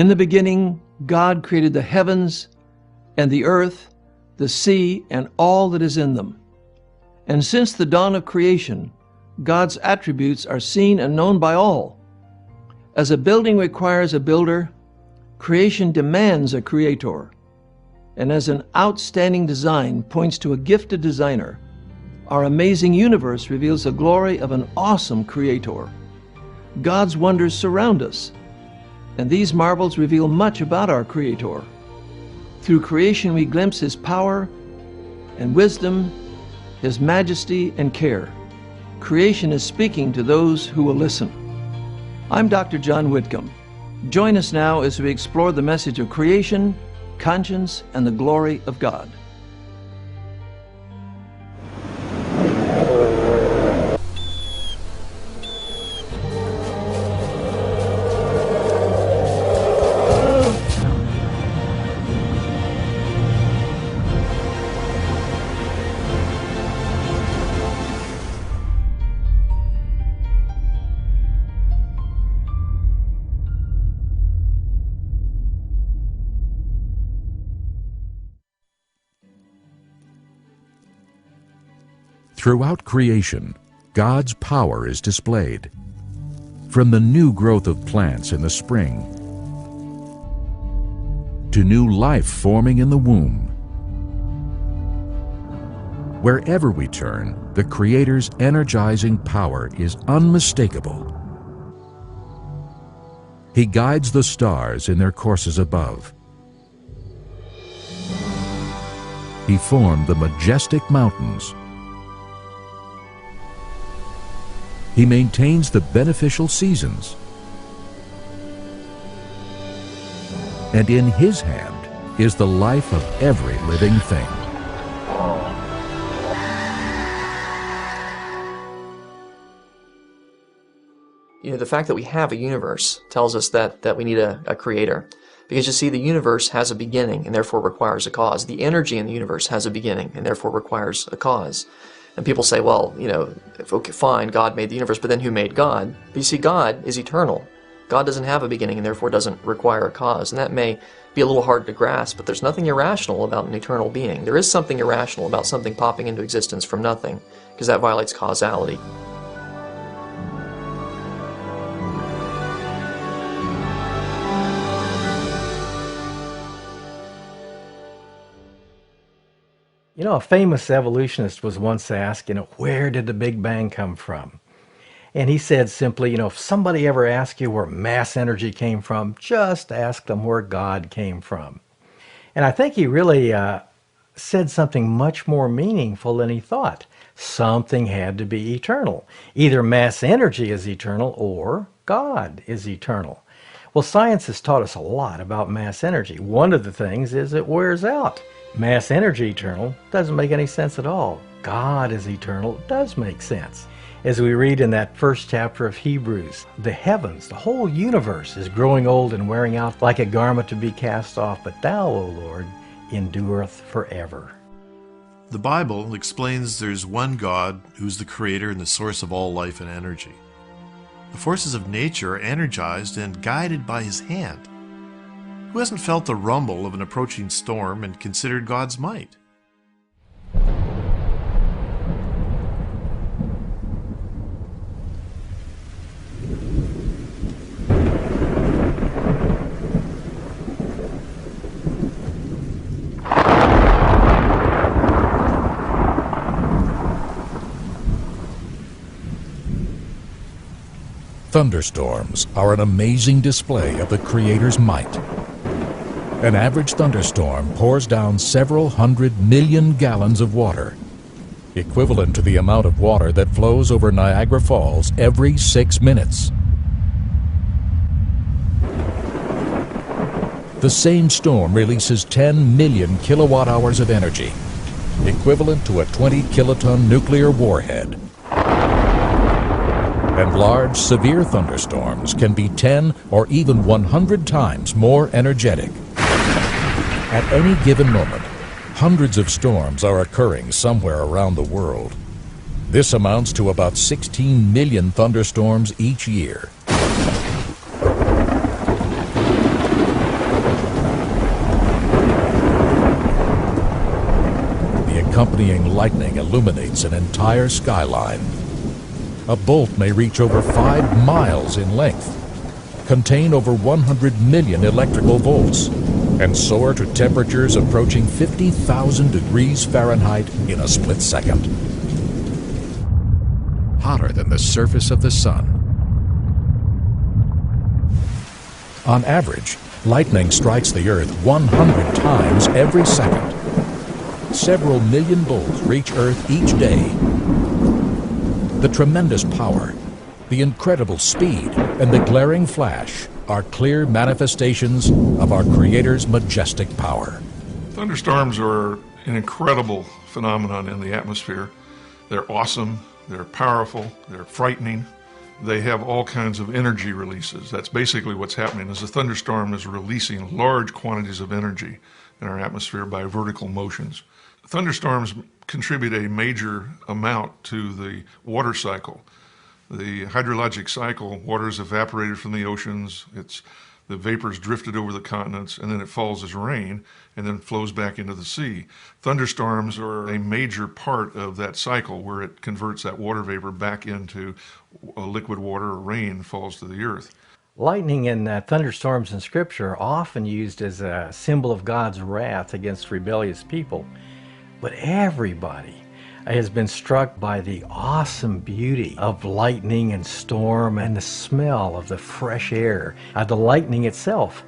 In the beginning, God created the heavens and the earth, the sea, and all that is in them. And since the dawn of creation, God's attributes are seen and known by all. As a building requires a builder, creation demands a creator. And as an outstanding design points to a gifted designer, our amazing universe reveals the glory of an awesome creator. God's wonders surround us, and these marvels reveal much about our creator. Through creation we glimpse his power and wisdom, his majesty and care. Creation is speaking to those who will listen. I'm Dr. John Whitcomb. Join us now as we explore the message of creation, conscience, and the glory of God. Throughout creation, God's power is displayed. From the new growth of plants in the spring to new life forming in the womb. Wherever we turn, the Creator's energizing power is unmistakable. He guides the stars in their courses above. He formed the majestic mountains. He maintains the beneficial seasons. And in His hand is the life of every living thing. You know, the fact that we have a universe tells us that we need a creator. Because you see, the universe has a beginning and therefore requires a cause. The energy in the universe has a beginning and therefore requires a cause. And people say, well, you know, okay, fine, God made the universe, but then who made God? But you see, God is eternal. God doesn't have a beginning and therefore doesn't require a cause. And that may be a little hard to grasp, but there's nothing irrational about an eternal being. There is something irrational about something popping into existence from nothing, because that violates causality. You know, a famous evolutionist was once asked, where did the Big Bang come from? And he said simply, if somebody ever asks you where mass energy came from, just ask them where God came from. And I think he really said something much more meaningful than he thought. Something had to be eternal. Either mass energy is eternal or God is eternal. Well, science has taught us a lot about mass energy. One of the things is it wears out. Mass energy eternal doesn't make any sense at all. God is eternal does make sense. As we read in that first chapter of Hebrews, the heavens, the whole universe is growing old and wearing out like a garment to be cast off, but thou, O Lord, endureth forever. The Bible explains there's one God who's the creator and the source of all life and energy. The forces of nature are energized and guided by His hand. Who hasn't felt the rumble of an approaching storm and considered God's might? Thunderstorms are an amazing display of the Creator's might. An average thunderstorm pours down several 100 million gallons of water, equivalent to the amount of water that flows over Niagara Falls every 6 minutes. The same storm releases 10 million kilowatt hours of energy, equivalent to a 20-kiloton nuclear warhead. And large, severe thunderstorms can be 10 or even 100 times more energetic. At any given moment, hundreds of storms are occurring somewhere around the world. This amounts to about 16 million thunderstorms each year. accompanying lightning illuminates an entire skyline. A bolt may reach over 5 miles in length, contain over 100 million electrical volts, and soar to temperatures approaching 50,000 degrees Fahrenheit in a split second. Hotter than the surface of the sun. On average, lightning strikes the Earth 100 times every second. Several million bolts reach Earth each day. The tremendous power, the incredible speed, and the glaring flash are clear manifestations of our Creator's majestic power. Thunderstorms are an incredible phenomenon in the atmosphere. They're awesome, they're powerful, they're frightening. They have all kinds of energy releases. That's basically what's happening, is a thunderstorm is releasing large quantities of energy in our atmosphere by vertical motions. Thunderstorms contribute a major amount to the water cycle. The hydrologic cycle, water is evaporated from the oceans, the vapors drifted over the continents, and then it falls as rain and then flows back into the sea. Thunderstorms are a major part of that cycle where it converts that water vapor back into liquid water, or rain falls to the earth. Lightning and thunderstorms in Scripture are often used as a symbol of God's wrath against rebellious people. But everybody has been struck by the awesome beauty of lightning and storm and the smell of the fresh air. The lightning itself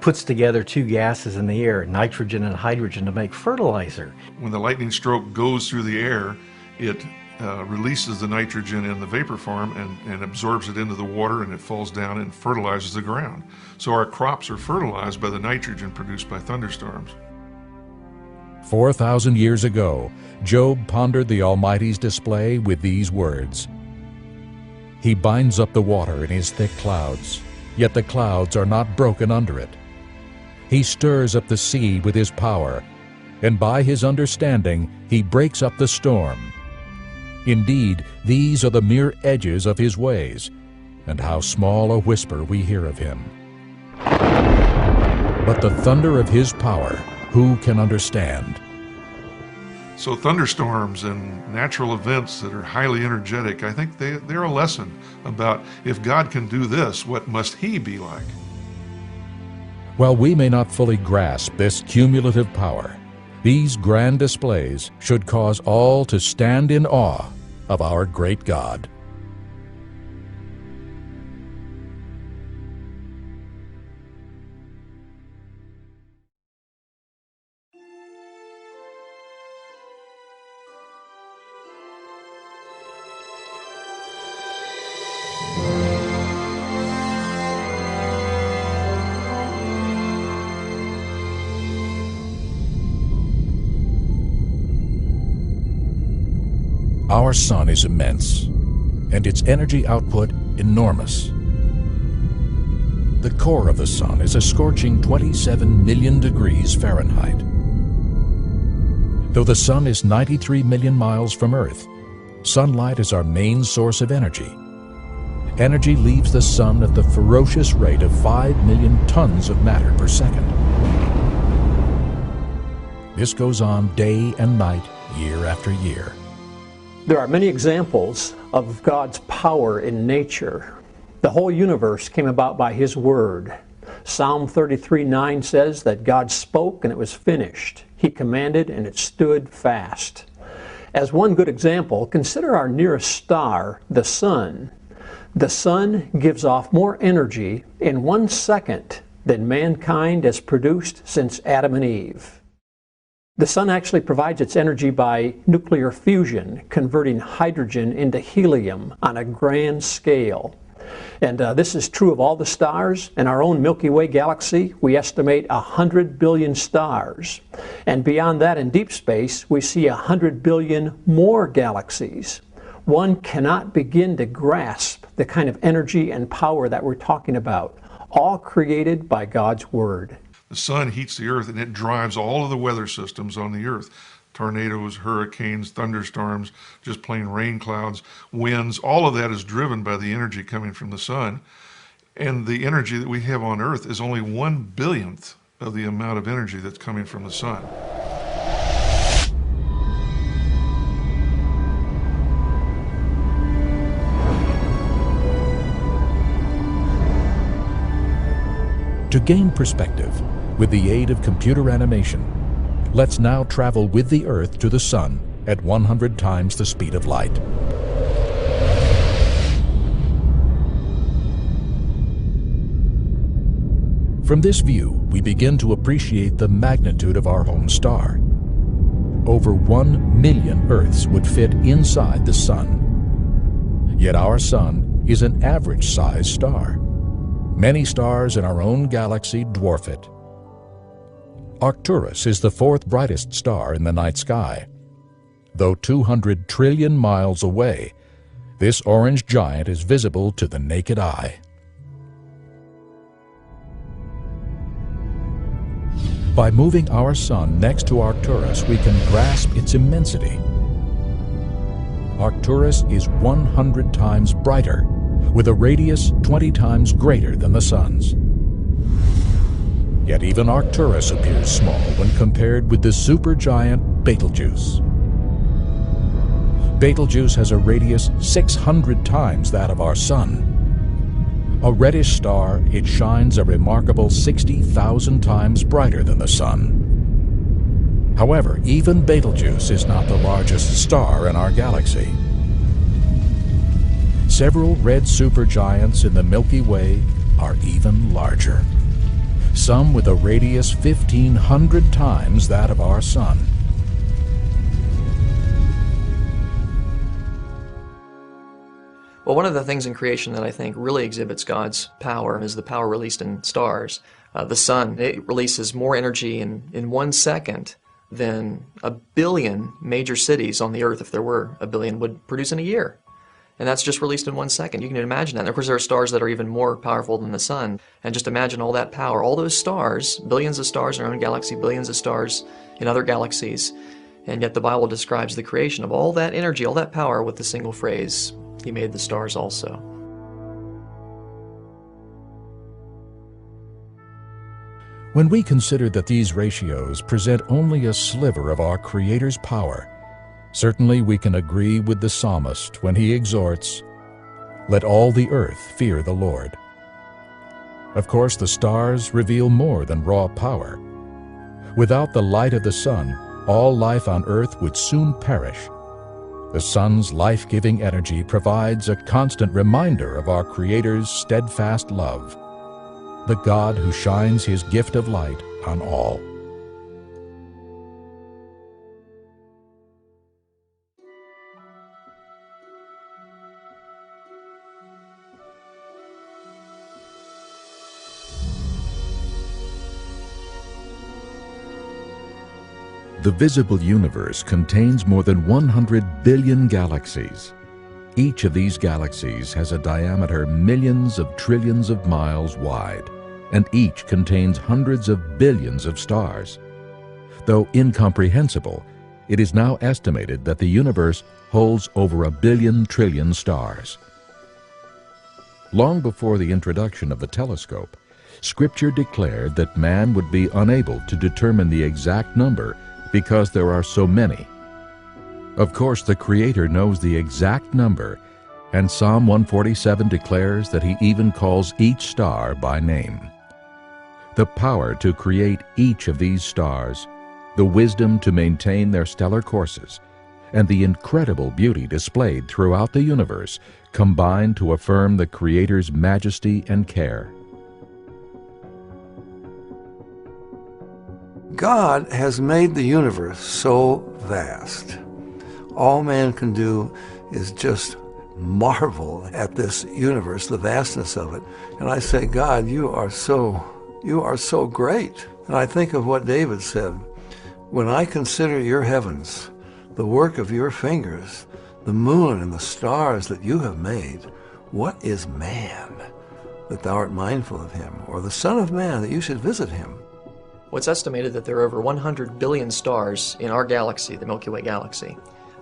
puts together two gases in the air, nitrogen and hydrogen, to make fertilizer. When the lightning stroke goes through the air, it releases the nitrogen in the vapor form and absorbs it into the water, and it falls down and fertilizes the ground. So our crops are fertilized by the nitrogen produced by thunderstorms. 4,000 years ago, Job pondered the Almighty's display with these words: He binds up the water in his thick clouds, yet the clouds are not broken under it. He stirs up the sea with his power, and by his understanding he breaks up the storm. Indeed, these are the mere edges of his ways, and how small a whisper we hear of him. But the thunder of his power, who can understand? So thunderstorms and natural events that are highly energetic, I think they're a lesson about, if God can do this, what must he be like? While we may not fully grasp this cumulative power, these grand displays should cause all to stand in awe of our great God. Our sun is immense, and its energy output enormous. The core of the sun is a scorching 27 million degrees Fahrenheit. Though the sun is 93 million miles from Earth, sunlight is our main source of energy. Energy leaves the sun at the ferocious rate of 5 million tons of matter per second. This goes on day and night, year after year. There are many examples of God's power in nature. The whole universe came about by His Word. Psalm 33:9 says that God spoke and it was finished. He commanded and it stood fast. As one good example, consider our nearest star, the sun. The sun gives off more energy in 1 second than mankind has produced since Adam and Eve. The sun actually provides its energy by nuclear fusion, converting hydrogen into helium on a grand scale. And this is true of all the stars. In our own Milky Way galaxy, we estimate 100 billion stars. And beyond that, in deep space, we see 100 billion more galaxies. One cannot begin to grasp the kind of energy and power that we're talking about, all created by God's Word. The sun heats the earth and it drives all of the weather systems on the earth. Tornadoes, hurricanes, thunderstorms, just plain rain clouds, winds, all of that is driven by the energy coming from the sun. And the energy that we have on earth is only 1/billionth of the amount of energy that's coming from the sun. To gain perspective, with the aid of computer animation, let's now travel with the Earth to the Sun at 100 times the speed of light. From this view, we begin to appreciate the magnitude of our home star. Over 1 million Earths would fit inside the Sun. Yet our Sun is an average-sized star. Many stars in our own galaxy dwarf it. Arcturus is the fourth brightest star in the night sky. Though 200 trillion miles away, this orange giant is visible to the naked eye. By moving our Sun next to Arcturus, we can grasp its immensity. Arcturus is 100 times brighter, with a radius 20 times greater than the Sun's. Yet even Arcturus appears small when compared with the supergiant Betelgeuse. Betelgeuse has a radius 600 times that of our Sun. A reddish star, it shines a remarkable 60,000 times brighter than the Sun. However, even Betelgeuse is not the largest star in our galaxy. Several red supergiants in the Milky Way are even larger, some with a radius 1,500 times that of our Sun. Well, one of the things in creation that I think really exhibits God's power is the power released in stars. The sun, it releases more energy in 1 second than 1 billion major cities on the earth, if there were 1 billion, would produce in a year. And that's just released in 1 second. You can imagine that. And of course, there are stars that are even more powerful than the sun. And just imagine all that power, all those stars, billions of stars in our own galaxy, billions of stars in other galaxies. And yet the Bible describes the creation of all that energy, all that power with the single phrase, He made the stars also. When we consider that these ratios present only a sliver of our Creator's power, certainly we can agree with the psalmist when he exhorts, "Let all the earth fear the Lord." Of course, the stars reveal more than raw power. Without the light of the sun, all life on earth would soon perish. The sun's life-giving energy provides a constant reminder of our Creator's steadfast love, the God who shines His gift of light on all. The visible universe contains more than 100 billion galaxies. Each of these galaxies has a diameter millions of trillions of miles wide, and each contains hundreds of billions of stars. Though incomprehensible, it is now estimated that the universe holds over 1 billion trillion stars. Long before the introduction of the telescope, Scripture declared that man would be unable to determine the exact number because there are so many. Of course, the Creator knows the exact number, and Psalm 147 declares that He even calls each star by name. The power to create each of these stars, the wisdom to maintain their stellar courses, and the incredible beauty displayed throughout the universe combine to affirm the Creator's majesty and care. God has made the universe so vast. All man can do is just marvel at this universe, the vastness of it. And I say, God, you are so great. And I think of what David said, when I consider your heavens, the work of your fingers, the moon and the stars that you have made, what is man that thou art mindful of him, or the son of man that you should visit him? Well, it's estimated that there are over 100 billion stars in our galaxy, the Milky Way galaxy.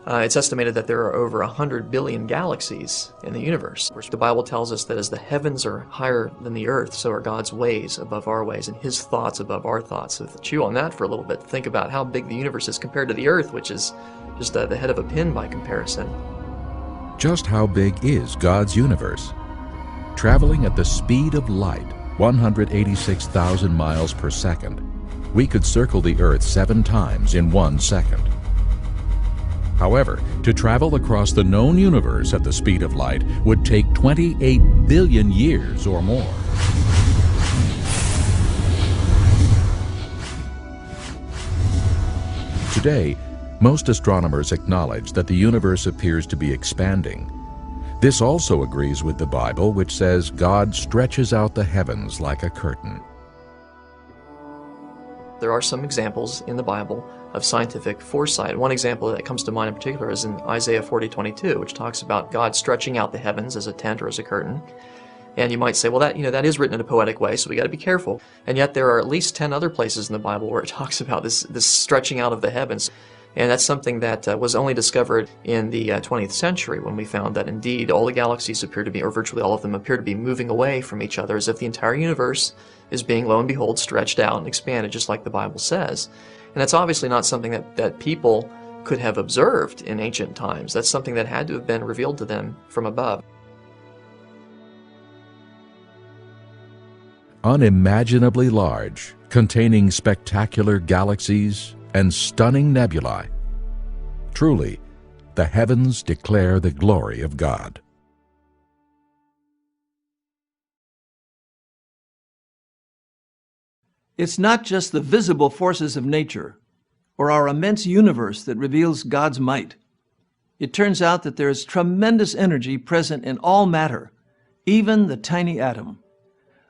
It's estimated that there are over 100 billion galaxies in the universe. The Bible tells us that as the heavens are higher than the earth, so are God's ways above our ways, and His thoughts above our thoughts. So chew on that for a little bit. Think about how big the universe is compared to the earth, which is just the head of a pin by comparison. Just how big is God's universe? Traveling at the speed of light, 186,000 miles per second, we could circle the Earth 7 times in 1 second. However, to travel across the known universe at the speed of light would take 28 billion years or more. Today, most astronomers acknowledge that the universe appears to be expanding. This also agrees with the Bible, which says God stretches out the heavens like a curtain. There are some examples in the Bible of scientific foresight. One example that comes to mind in particular is in Isaiah 40:22, which talks about God stretching out the heavens as a tent or as a curtain. And you might say, well, that is written in a poetic way, so we got to be careful. And yet there are at least 10 other places in the Bible where it talks about this stretching out of the heavens. And that's something that was only discovered in the 20th century, when we found that indeed all the galaxies appear to be, or virtually all of them appear to be, moving away from each other, as if the entire universe is being, lo and behold, stretched out and expanded, just like the Bible says. And that's obviously not something that people could have observed in ancient times. That's something that had to have been revealed to them from above. Unimaginably large, containing spectacular galaxies and stunning nebulae. Truly, the heavens declare the glory of God. It's not just the visible forces of nature or our immense universe that reveals God's might. It turns out that there is tremendous energy present in all matter, even the tiny atom.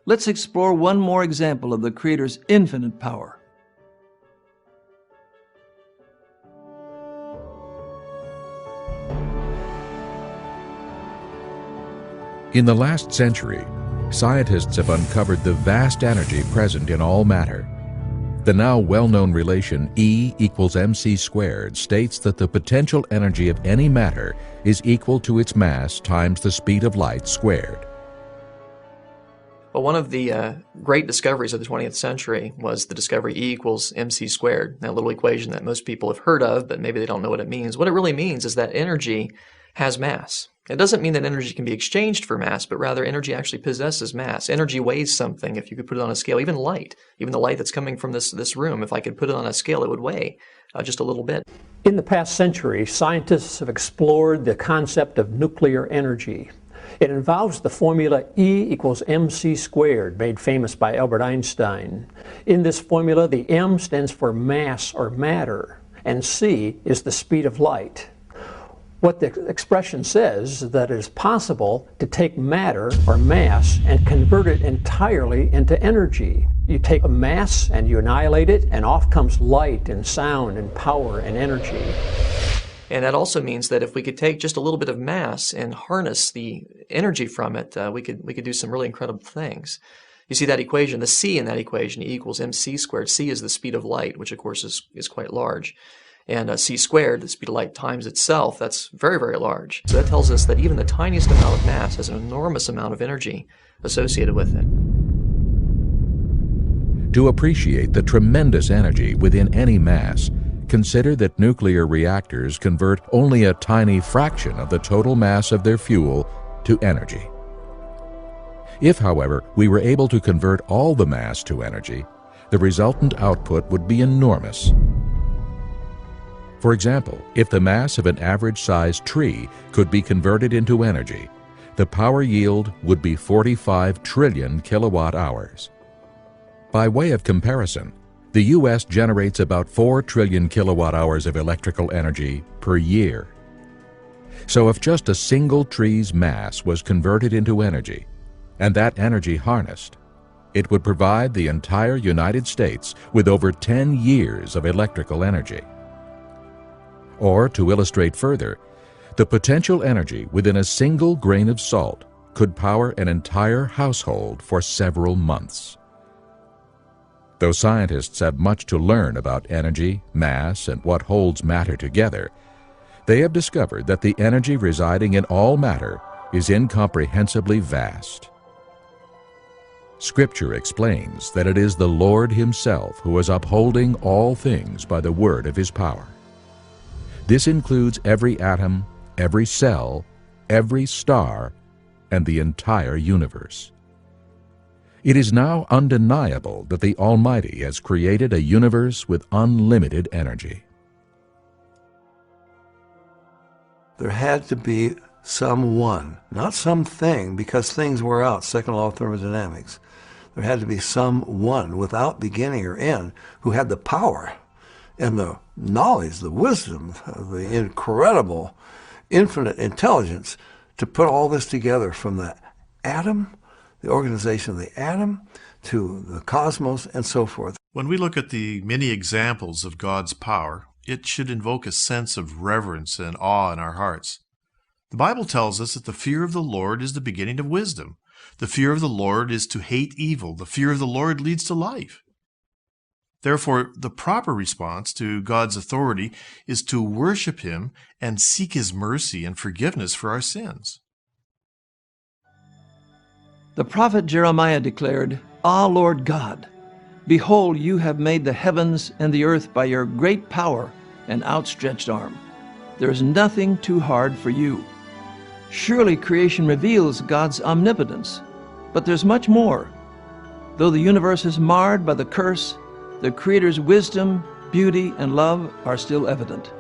Let's explore one more example of the Creator's infinite power. In the last century, scientists have uncovered the vast energy present in all matter. The now well-known relation E equals mc squared states that the potential energy of any matter is equal to its mass times the speed of light squared. Well, one of the great discoveries of the 20th century was the discovery E equals mc squared, that little equation that most people have heard of, but maybe they don't know what it means. What it really means is that energy has mass. It doesn't mean that energy can be exchanged for mass, but rather energy actually possesses mass. Energy weighs something. If you could put it on a scale, even light, even the light that's coming from this room, if I could put it on a scale, it would weigh just a little bit. In the past century, scientists have explored the concept of nuclear energy. It involves the formula E equals mc squared, made famous by Albert Einstein. In this formula, the M stands for mass or matter, and C is the speed of light. What the expression says is that it is possible to take matter or mass and convert it entirely into energy. You take a mass and you annihilate it, and off comes light and sound and power and energy. And that also means that if we could take just a little bit of mass and harness the energy from it, we could do some really incredible things. You see that equation, the C in that equation, E equals mc squared. C is the speed of light, which of course is quite large. And c squared, the speed of light times itself, that's very, very large. So that tells us that even the tiniest amount of mass has an enormous amount of energy associated with it. To appreciate the tremendous energy within any mass, consider that nuclear reactors convert only a tiny fraction of the total mass of their fuel to energy. If, however, we were able to convert all the mass to energy, the resultant output would be enormous. For example, if the mass of an average-sized tree could be converted into energy, the power yield would be 45 trillion kilowatt-hours. By way of comparison, the U.S. generates about 4 trillion kilowatt-hours of electrical energy per year. So if just a single tree's mass was converted into energy, and that energy harnessed, it would provide the entire United States with over 10 years of electrical energy. Or, to illustrate further, the potential energy within a single grain of salt could power an entire household for several months. Though scientists have much to learn about energy, mass, and what holds matter together, they have discovered that the energy residing in all matter is incomprehensibly vast. Scripture explains that it is the Lord Himself who is upholding all things by the word of His power. This includes every atom, every cell, every star, and the entire universe. It is now undeniable that the Almighty has created a universe with unlimited energy. There had to be someone, not something, because things wear out, second law of thermodynamics. There had to be someone without beginning or end who had the power and the knowledge, the wisdom, the incredible, infinite intelligence to put all this together, from the atom, the organization of the atom, to the cosmos, and so forth. When we look at the many examples of God's power, it should invoke a sense of reverence and awe in our hearts. The Bible tells us that the fear of the Lord is the beginning of wisdom. The fear of the Lord is to hate evil. The fear of the Lord leads to life. Therefore, the proper response to God's authority is to worship Him and seek His mercy and forgiveness for our sins. The prophet Jeremiah declared, "Ah, Lord God, behold, you have made the heavens and the earth by your great power and outstretched arm. There is nothing too hard for you." Surely creation reveals God's omnipotence, but there's much more. Though the universe is marred by the curse, the Creator's wisdom, beauty, and love are still evident.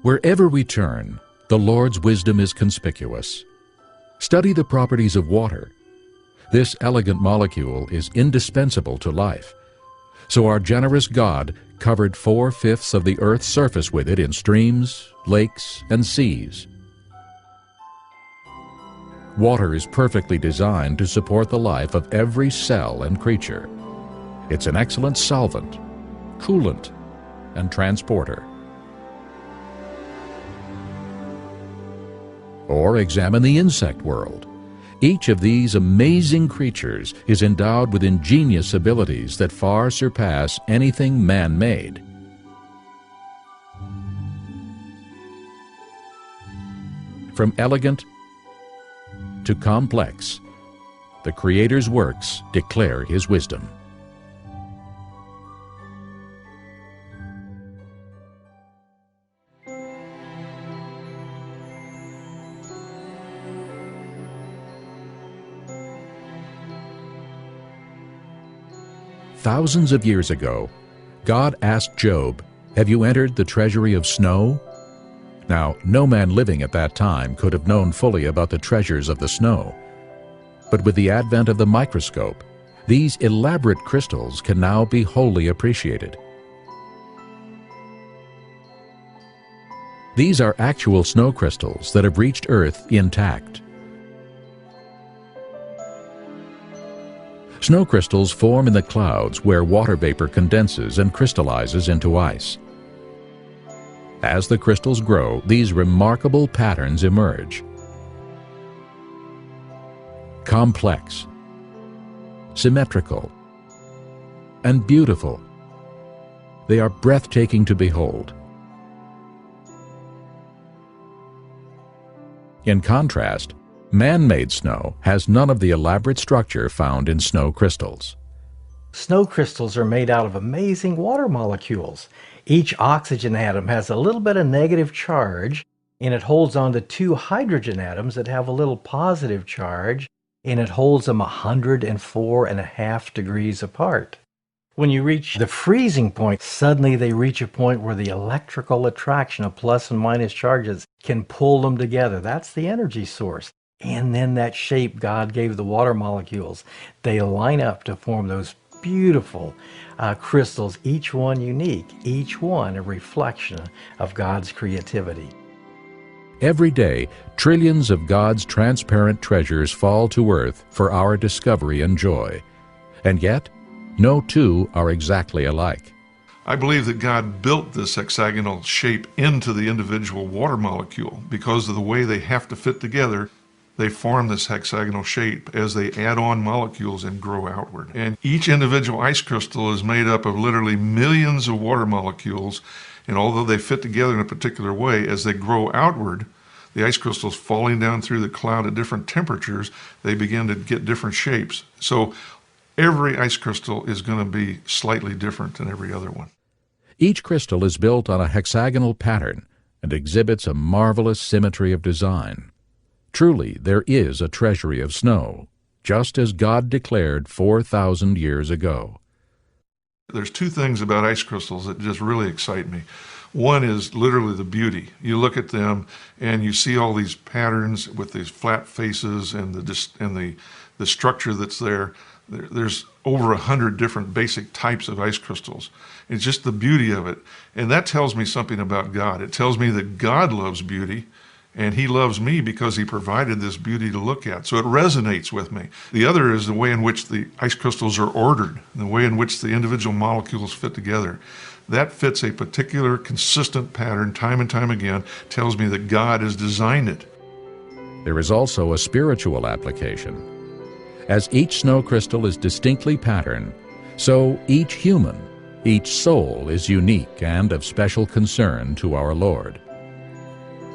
Wherever we turn, the Lord's wisdom is conspicuous. Study the properties of water. This elegant molecule is indispensable to life. So our generous God covered 4/5 of the earth's surface with it in streams, lakes, and seas. Water is perfectly designed to support the life of every cell and creature. It's an excellent solvent, coolant, and transporter. Or examine the insect world. Each of these amazing creatures is endowed with ingenious abilities that far surpass anything man-made. From elegant to complex, the Creator's works declare His wisdom. Thousands of years ago, God asked Job, "Have you entered the treasury of snow?" Now, no man living at that time could have known fully about the treasures of the snow. But with the advent of the microscope, these elaborate crystals can now be wholly appreciated. These are actual snow crystals that have reached Earth intact. Snow crystals form in the clouds where water vapor condenses and crystallizes into ice. As the crystals grow, these remarkable patterns emerge. Complex, symmetrical, and beautiful. They are breathtaking to behold. In contrast, man-made snow has none of the elaborate structure found in snow crystals. Snow crystals are made out of amazing water molecules. Each oxygen atom has a little bit of negative charge, and it holds on to 2 hydrogen atoms that have a little positive charge, and it holds them 104.5 degrees apart. When you reach the freezing point, suddenly they reach a point where the electrical attraction of plus and minus charges can pull them together. That's the energy source. And then that shape God gave the water molecules, they line up to form those beautiful crystals, each one unique, each one a reflection of God's creativity. Every day, trillions of God's transparent treasures fall to earth for our discovery and joy. And yet, No two are exactly alike. I believe that God built this hexagonal shape into the individual water molecule because of the way they have to fit together. They form this hexagonal shape as they add on molecules and grow outward. And each individual ice crystal is made up of literally millions of water molecules, and although they fit together in a particular way, as they grow outward, the ice crystals falling down through the cloud at different temperatures, they begin to get different shapes. So every ice crystal is going to be slightly different than every other one. Each crystal is built on a hexagonal pattern and exhibits a marvelous symmetry of design. Truly, there is a treasury of snow, just as God declared 4,000 years ago. There's two things about ice crystals that just really excite me. One is literally the beauty. You look at them and you see all these patterns with these flat faces and the structure that's there. There's over 100 different basic types of ice crystals. It's just the beauty of it. And that tells me something about God. It tells me that God loves beauty, and He loves me because He provided this beauty to look at. So it resonates with me. The other is the way in which the ice crystals are ordered, the way in which the individual molecules fit together. That fits a particular consistent pattern time and time again, tells me that God has designed it. There is also a spiritual application. As each snow crystal is distinctly patterned, so each human, each soul is unique and of special concern to our Lord.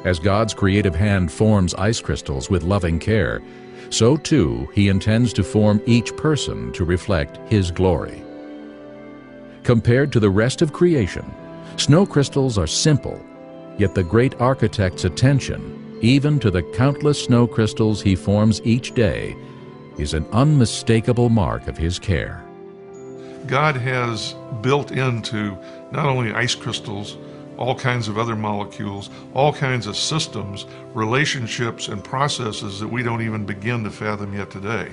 As God's creative hand forms ice crystals with loving care, so too He intends to form each person to reflect His glory. Compared to the rest of creation, snow crystals are simple, yet the great architect's attention, even to the countless snow crystals He forms each day, is an unmistakable mark of His care. God has built into not only ice crystals, all kinds of other molecules, all kinds of systems, relationships, and processes that we don't even begin to fathom yet today.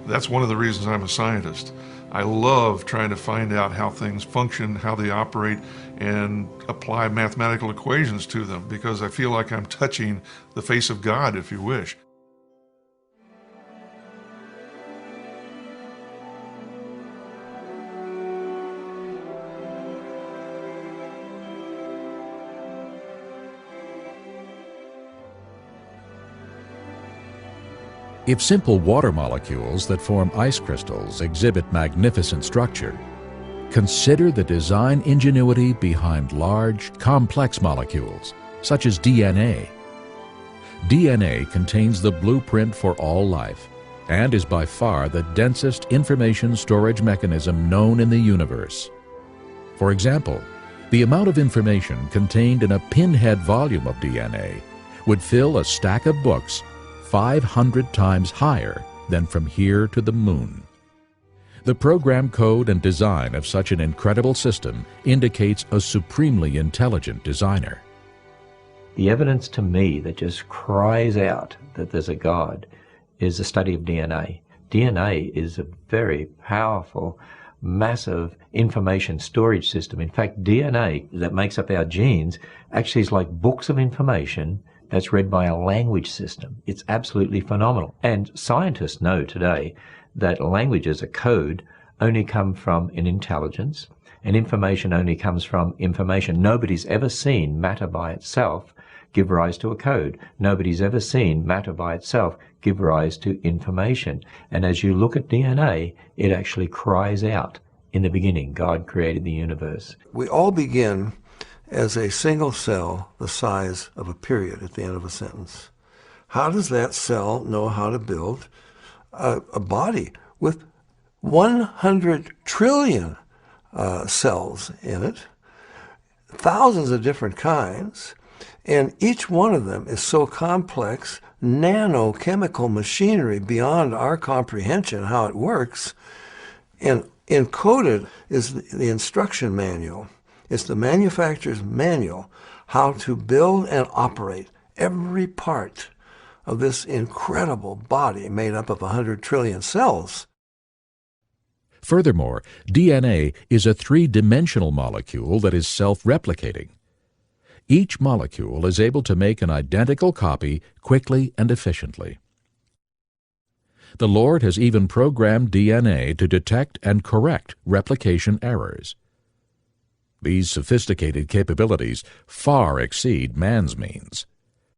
That's one of the reasons I'm a scientist. I love trying to find out how things function, how they operate, and apply mathematical equations to them, because I feel like I'm touching the face of God, if you wish. If simple water molecules that form ice crystals exhibit magnificent structure, consider the design ingenuity behind large, complex molecules, such as DNA. DNA contains the blueprint for all life and is by far the densest information storage mechanism known in the universe. For example, the amount of information contained in a pinhead volume of DNA would fill a stack of books 500 times higher than from here to the moon. The program code and design of such an incredible system indicates a supremely intelligent designer. The evidence to me that just cries out that there's a God is the study of DNA. DNA is a very powerful, massive information storage system. In fact, DNA that makes up our genes actually is like books of information that's read by a language system. It's absolutely phenomenal. And scientists know today that languages, a code, only come from an intelligence, and information only comes from information. Nobody's ever seen matter by itself give rise to a code. Nobody's ever seen matter by itself give rise to information. And as you look at DNA, it actually cries out, in the beginning, God created the universe. We all begin as a single cell the size of a period at the end of a sentence. How does that cell know how to build a body with 100 trillion cells in it, thousands of different kinds, and each one of them is so complex, nanochemical machinery beyond our comprehension how it works, and encoded is the instruction manual. It's the manufacturer's manual how to build and operate every part of this incredible body made up of 100 trillion cells. Furthermore, DNA is a three-dimensional molecule that is self-replicating. Each molecule is able to make an identical copy quickly and efficiently. The Lord has even programmed DNA to detect and correct replication errors. These sophisticated capabilities far exceed man's means.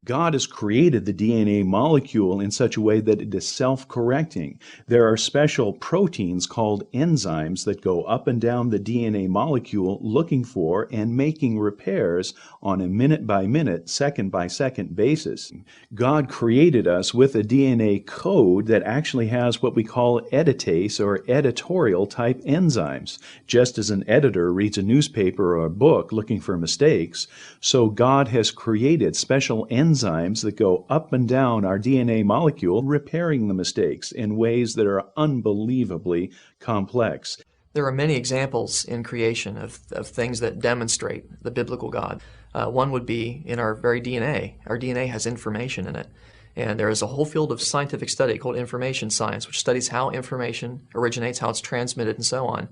God has created the DNA molecule in such a way that it is self-correcting. There are special proteins called enzymes that go up and down the DNA molecule looking for and making repairs on a minute-by-minute, second-by-second basis. God created us with a DNA code that actually has what we call editase or editorial-type enzymes. Just as an editor reads a newspaper or a book looking for mistakes, so God has created special enzymes that go up and down our DNA molecule, repairing the mistakes in ways that are unbelievably complex. There are many examples in creation of things that demonstrate the biblical God. One would be in our very DNA. Our DNA has information in it. And there is a whole field of scientific study called information science, which studies how information originates, how it's transmitted, and so on.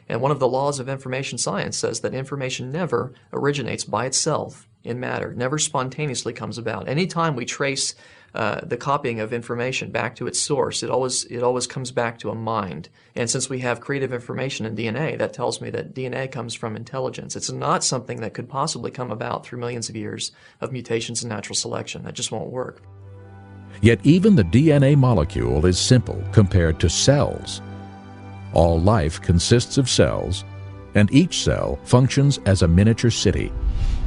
And one of the laws of information science says that information never originates by itself in matter, never spontaneously comes about. Anytime we trace the copying of information back to its source, it always comes back to a mind. And since we have creative information in DNA, that tells me that DNA comes from intelligence. It's not something that could possibly come about through millions of years of mutations and natural selection. That just won't work. Yet even the DNA molecule is simple compared to cells. All life consists of cells, and each cell functions as a miniature city.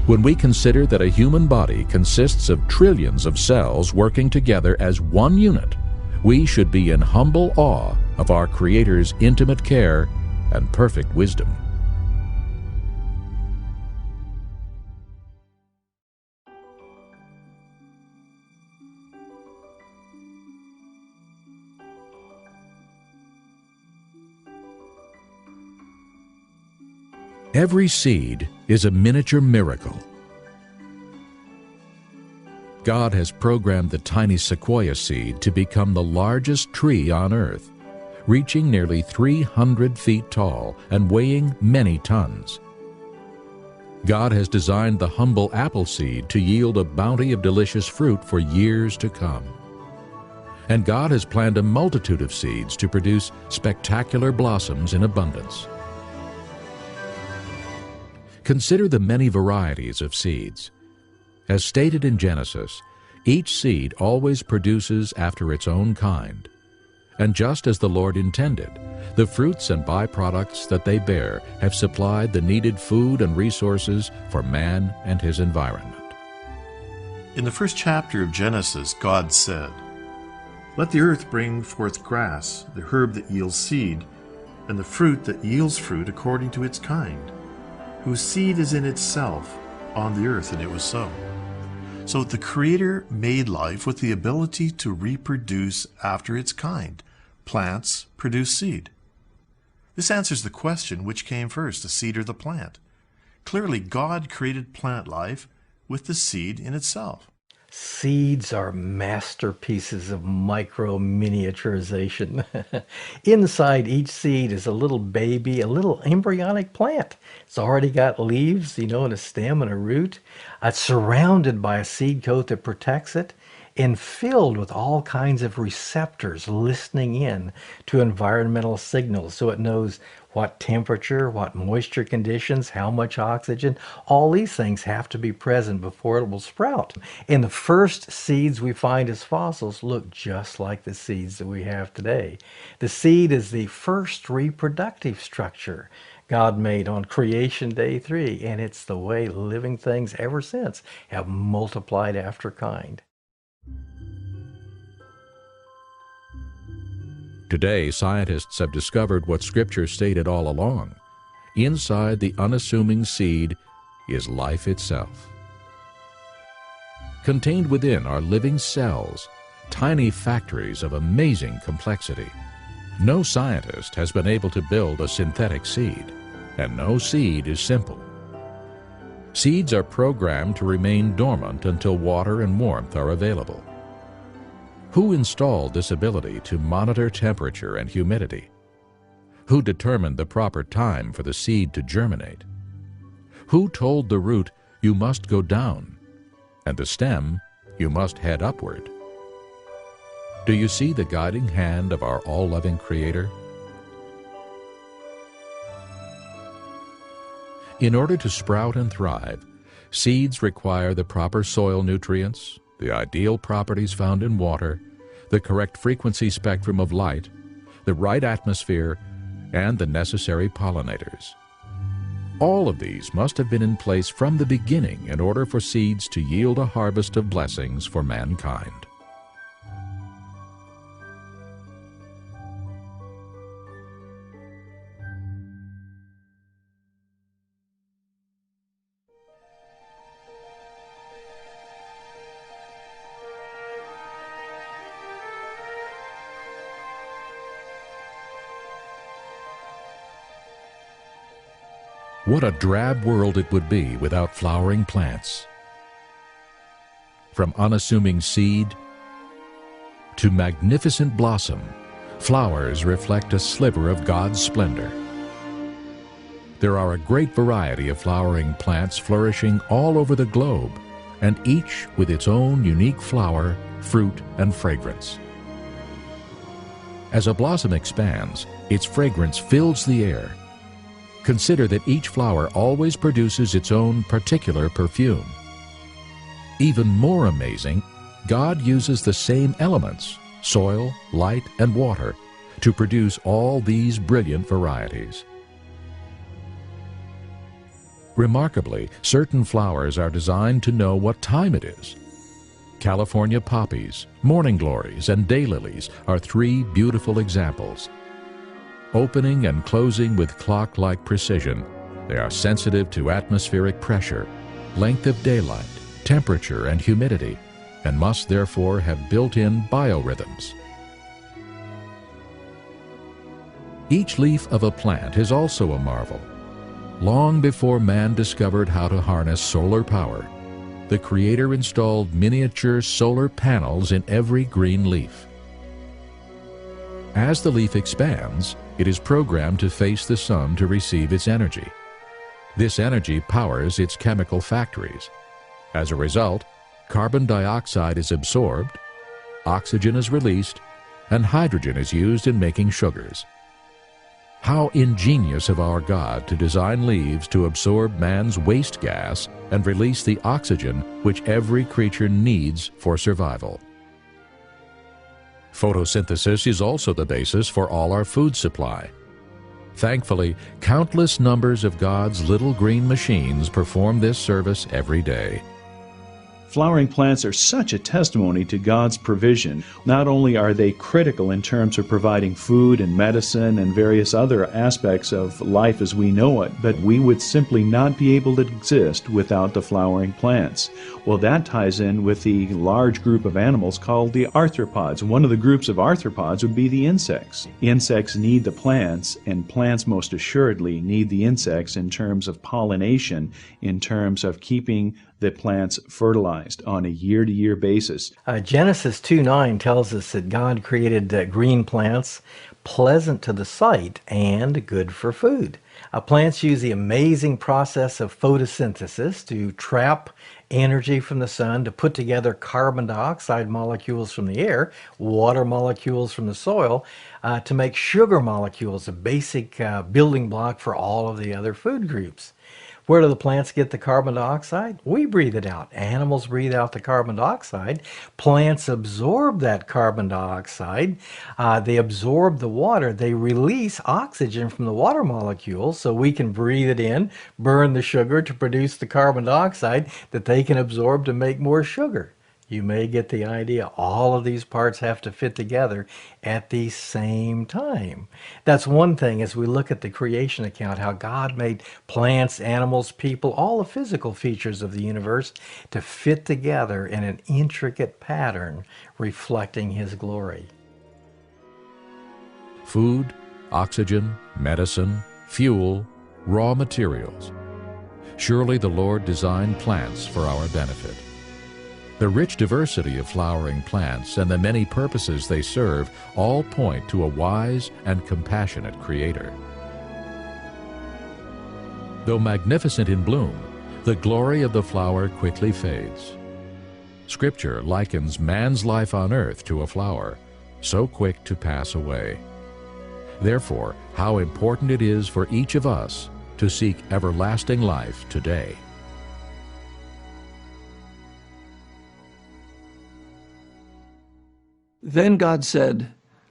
When we consider that a human body consists of trillions of cells working together as one unit, we should be in humble awe of our Creator's intimate care and perfect wisdom. Every seed is a miniature miracle. God has programmed the tiny sequoia seed to become the largest tree on earth, reaching nearly 300 feet tall and weighing many tons. God has designed the humble apple seed to yield a bounty of delicious fruit for years to come. And God has planned a multitude of seeds to produce spectacular blossoms in abundance. Consider the many varieties of seeds. As stated in Genesis, each seed always produces after its own kind. And just as the Lord intended, the fruits and byproducts that they bear have supplied the needed food and resources for man and his environment. In the first chapter of Genesis, God said, "Let the earth bring forth grass, the herb that yields seed, and the fruit that yields fruit according to its kind, whose seed is in itself on the earth," and it was so. So the Creator made life with the ability to reproduce after its kind. Plants produce seed. This answers the question, which came first, the seed or the plant? Clearly, God created plant life with the seed in itself. Seeds are masterpieces of micro-miniaturization. Inside each seed is a little baby, a little embryonic plant. It's already got leaves, and a stem and a root. It's surrounded by a seed coat that protects it and filled with all kinds of receptors listening in to environmental signals so it knows what temperature, what moisture conditions, how much oxygen. All these things have to be present before it will sprout. And the first seeds we find as fossils look just like the seeds that we have today. The seed is the first reproductive structure God made on creation day 3, and it's the way living things ever since have multiplied after kind. Today, scientists have discovered what Scripture stated all along. Inside the unassuming seed is life itself. Contained within are living cells, tiny factories of amazing complexity. No scientist has been able to build a synthetic seed, and no seed is simple. Seeds are programmed to remain dormant until water and warmth are available. Who installed this ability to monitor temperature and humidity? Who determined the proper time for the seed to germinate? Who told the root, "You must go down," and the stem, "You must head upward"? Do you see the guiding hand of our all-loving Creator? In order to sprout and thrive, seeds require the proper soil nutrients, the ideal properties found in water, the correct frequency spectrum of light, the right atmosphere, and the necessary pollinators. All of these must have been in place from the beginning in order for seeds to yield a harvest of blessings for mankind. What a drab world it would be without flowering plants. From unassuming seed to magnificent blossom, flowers reflect a sliver of God's splendor. There are a great variety of flowering plants flourishing all over the globe, and each with its own unique flower, fruit, and fragrance. As a blossom expands, its fragrance fills the air. Consider that each flower always produces its own particular perfume. Even more amazing, God uses the same elements, soil, light, and water, to produce all these brilliant varieties. Remarkably, certain flowers are designed to know what time it is. California poppies, morning glories, and daylilies are three beautiful examples. Opening and closing with clock-like precision, they are sensitive to atmospheric pressure, length of daylight, temperature, and humidity, and must therefore have built-in biorhythms. Each leaf of a plant is also a marvel. Long before man discovered how to harness solar power, the Creator installed miniature solar panels in every green leaf. As the leaf expands, it is programmed to face the sun to receive its energy. This energy powers its chemical factories. As a result, carbon dioxide is absorbed, oxygen is released, and hydrogen is used in making sugars. How ingenious of our God to design leaves to absorb man's waste gas and release the oxygen which every creature needs for survival. Photosynthesis is also the basis for all our food supply. Thankfully, countless numbers of God's little green machines perform this service every day. Flowering plants are such a testimony to God's provision. Not only are they critical in terms of providing food and medicine and various other aspects of life as we know it, but we would simply not be able to exist without the flowering plants. Well, that ties in with the large group of animals called the arthropods. One of the groups of arthropods would be the insects. Insects need the plants, and plants most assuredly need the insects in terms of pollination, in terms of keeping the plants fertilized on a year-to-year basis. Genesis 2:9 tells us that God created green plants, pleasant to the sight and good for food. Plants use the amazing process of photosynthesis to trap energy from the sun, to put together carbon dioxide molecules from the air, water molecules from the soil, to make sugar molecules, a basic building block for all of the other food groups. Where do the plants get the carbon dioxide? We breathe it out. Animals breathe out the carbon dioxide. Plants absorb that carbon dioxide. They absorb the water. They release oxygen from the water molecules so we can breathe it in, burn the sugar to produce the carbon dioxide that they can absorb to make more sugar. You may get the idea. All of these parts have to fit together at the same time. That's one thing as we look at the creation account, how God made plants, animals, people, all the physical features of the universe to fit together in an intricate pattern reflecting His glory. Food, oxygen, medicine, fuel, raw materials. Surely the Lord designed plants for our benefit. The rich diversity of flowering plants and the many purposes they serve all point to a wise and compassionate Creator. Though magnificent in bloom, the glory of the flower quickly fades. Scripture likens man's life on earth to a flower, so quick to pass away. Therefore, how important it is for each of us to seek everlasting life today. Then God said,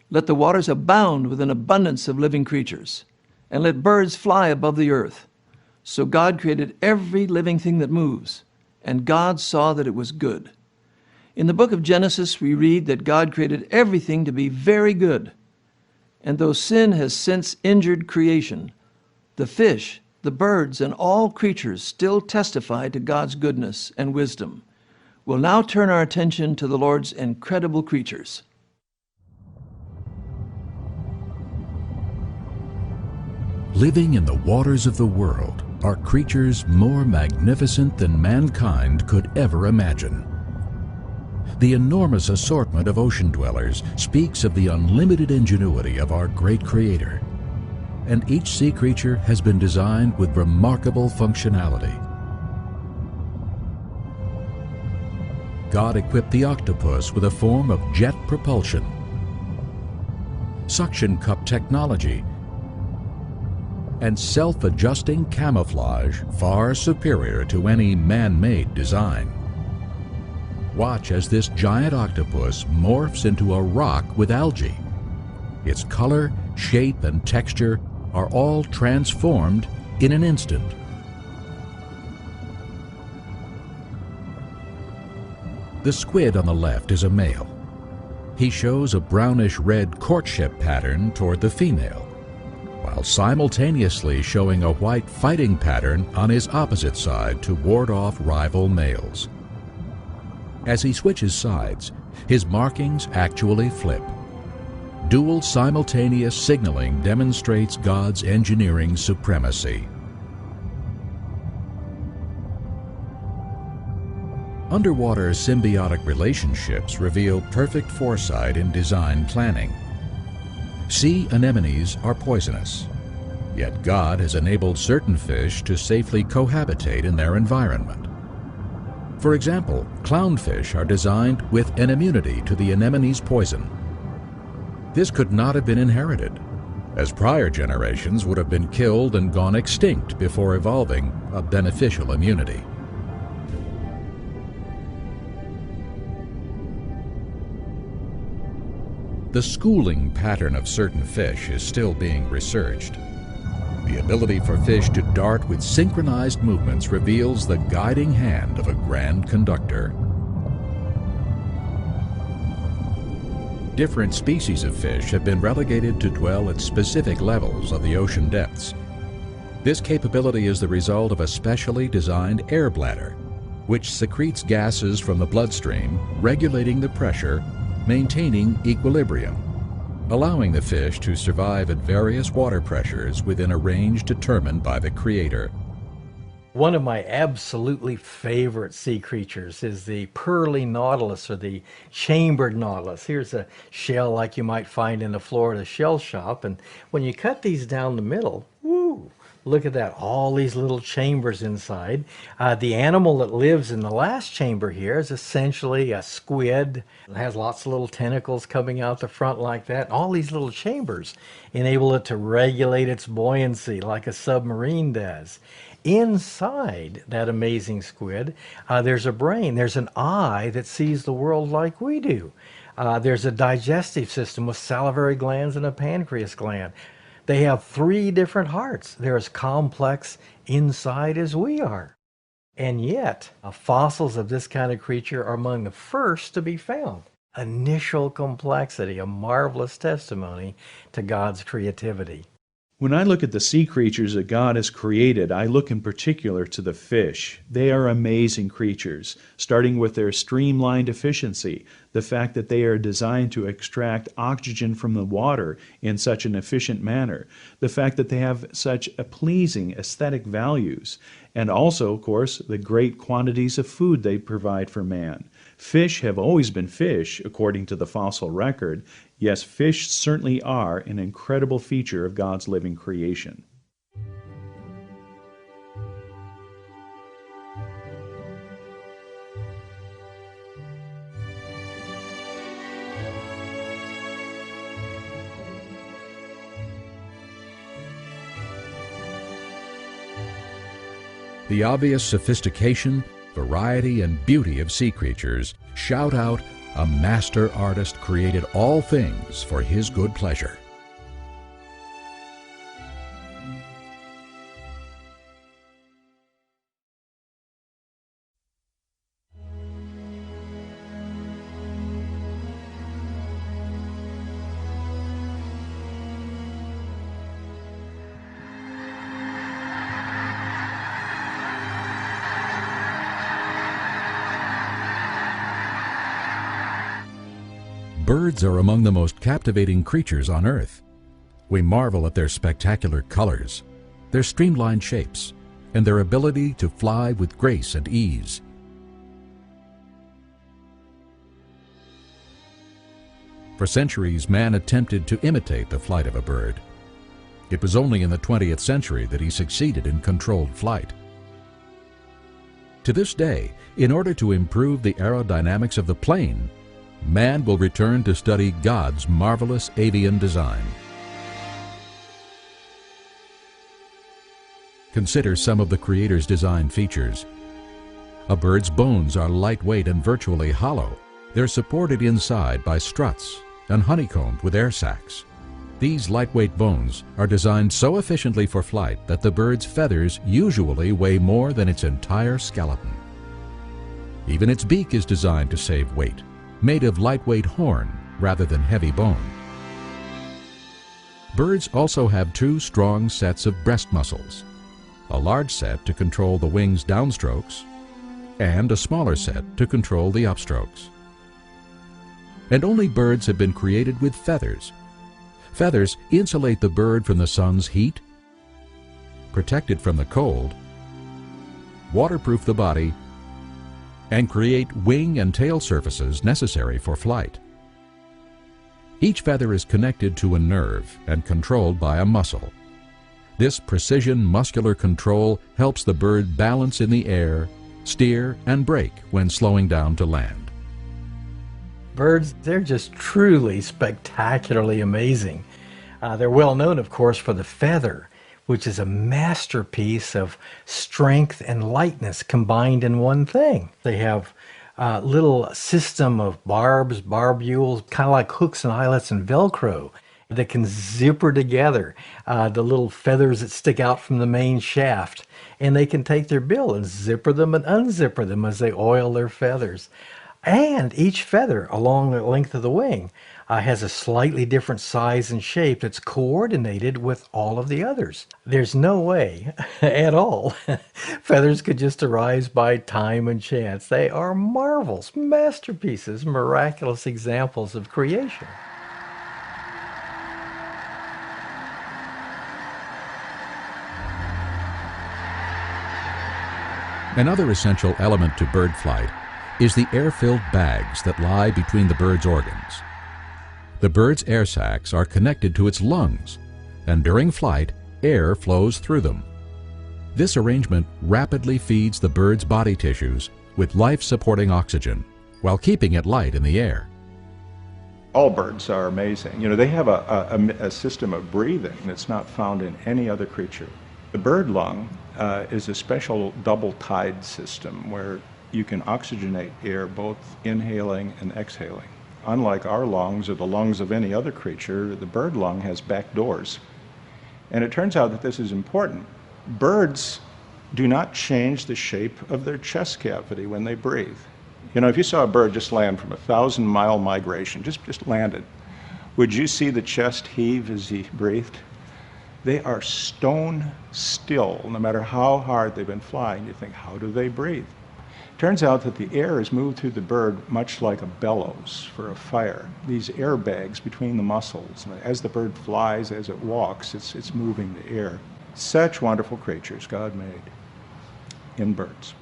"Let the waters abound with an abundance of living creatures, and let birds fly above the earth." So God created every living thing that moves, and God saw that it was good. In the book of Genesis, we read that God created everything to be very good. And though sin has since injured creation, the fish, the birds, and all creatures still testify to God's goodness and wisdom. We'll now turn our attention to the Lord's incredible creatures. Living in the waters of the world are creatures more magnificent than mankind could ever imagine. The enormous assortment of ocean dwellers speaks of the unlimited ingenuity of our great Creator. And each sea creature has been designed with remarkable functionality. God equipped the octopus with a form of jet propulsion, suction cup technology, and self-adjusting camouflage far superior to any man-made design. Watch as this giant octopus morphs into a rock with algae. Its color, shape, and texture are all transformed in an instant. The squid on the left is a male. He shows a brownish-red courtship pattern toward the female, while simultaneously showing a white fighting pattern on his opposite side to ward off rival males. As he switches sides, his markings actually flip. Dual simultaneous signaling demonstrates God's engineering supremacy. Underwater symbiotic relationships reveal perfect foresight in design planning. Sea anemones are poisonous, yet God has enabled certain fish to safely cohabitate in their environment. For example, clownfish are designed with an immunity to the anemone's poison. This could not have been inherited, as prior generations would have been killed and gone extinct before evolving a beneficial immunity. The schooling pattern of certain fish is still being researched. The ability for fish to dart with synchronized movements reveals the guiding hand of a grand conductor. Different species of fish have been relegated to dwell at specific levels of the ocean depths. This capability is the result of a specially designed air bladder, which secretes gases from the bloodstream, regulating the pressure, maintaining equilibrium, allowing the fish to survive at various water pressures within a range determined by the Creator. One of my absolutely favorite sea creatures is the pearly nautilus, or the chambered nautilus. Here's a shell like you might find in a Florida shell shop, and when you cut these down the middle, woo, look at that, all these little chambers inside. The animal that lives in the last chamber here is essentially a squid. It has lots of little tentacles coming out the front like that. All these little chambers enable it to regulate its buoyancy like a submarine does. Inside that amazing squid, there's a brain. There's an eye that sees the world like we do. There's a digestive system with salivary glands and a pancreas gland. They have 3 different hearts. They're as complex inside as we are. And yet, fossils of this kind of creature are among the first to be found. Initial complexity, a marvelous testimony to God's creativity. When I look at the sea creatures that God has created, I look in particular to the fish. They are amazing creatures, starting with their streamlined efficiency, the fact that they are designed to extract oxygen from the water in such an efficient manner, the fact that they have such a pleasing aesthetic values, and also, of course, the great quantities of food they provide for man. Fish have always been fish, according to the fossil record. Yes, fish certainly are an incredible feature of God's living creation. The obvious sophistication, variety, and beauty of sea creatures shout out, a master artist created all things for his good pleasure. Birds are among the most captivating creatures on Earth. We marvel at their spectacular colors, their streamlined shapes, and their ability to fly with grace and ease. For centuries, man attempted to imitate the flight of a bird. It was only in the 20th century that he succeeded in controlled flight. To this day, in order to improve the aerodynamics of the plane, man will return to study God's marvelous avian design. Consider some of the Creator's design features. A bird's bones are lightweight and virtually hollow. They're supported inside by struts and honeycombed with air sacs. These lightweight bones are designed so efficiently for flight that the bird's feathers usually weigh more than its entire skeleton. Even its beak is designed to save weight, made of lightweight horn rather than heavy bone. Birds also have two strong sets of breast muscles, a large set to control the wing's downstrokes and a smaller set to control the upstrokes. And only birds have been created with feathers. Feathers insulate the bird from the sun's heat, protect it from the cold, waterproof the body, and create wing and tail surfaces necessary for flight. Each feather is connected to a nerve and controlled by a muscle. This precision muscular control helps the bird balance in the air, steer, and brake when slowing down to land. Birds, they're just truly spectacularly amazing. They're well known, of course, for the feather, which is a masterpiece of strength and lightness combined in one thing. They have a little system of barbules, kind of like hooks and eyelets and Velcro, that can zipper together the little feathers that stick out from the main shaft. And they can take their bill and zipper them and unzipper them as they oil their feathers. And each feather along the length of the wing has a slightly different size and shape that's coordinated with all of the others. There's no way at all feathers could just arise by time and chance. They are marvels, masterpieces, miraculous examples of creation. Another essential element to bird flight is the air-filled bags that lie between the bird's organs. The bird's air sacs are connected to its lungs, and during flight, air flows through them. This arrangement rapidly feeds the bird's body tissues with life-supporting oxygen, while keeping it light in the air. All birds are amazing. You know, they have a system of breathing that's not found in any other creature. The bird lung is a special double-tide system where you can oxygenate air both inhaling and exhaling. Unlike our lungs or the lungs of any other creature, the bird lung has back doors. And it turns out that this is important. Birds do not change the shape of their chest cavity when they breathe. You know, if you saw a bird just land from a 1,000-mile migration, just landed, would you see the chest heave as he breathed? They are stone still, no matter how hard they've been flying. You think, how do they breathe? Turns out that the air is moved through the bird much like a bellows for a fire. These airbags between the muscles. As the bird flies, as it walks, it's moving the air. Such wonderful creatures God made in birds.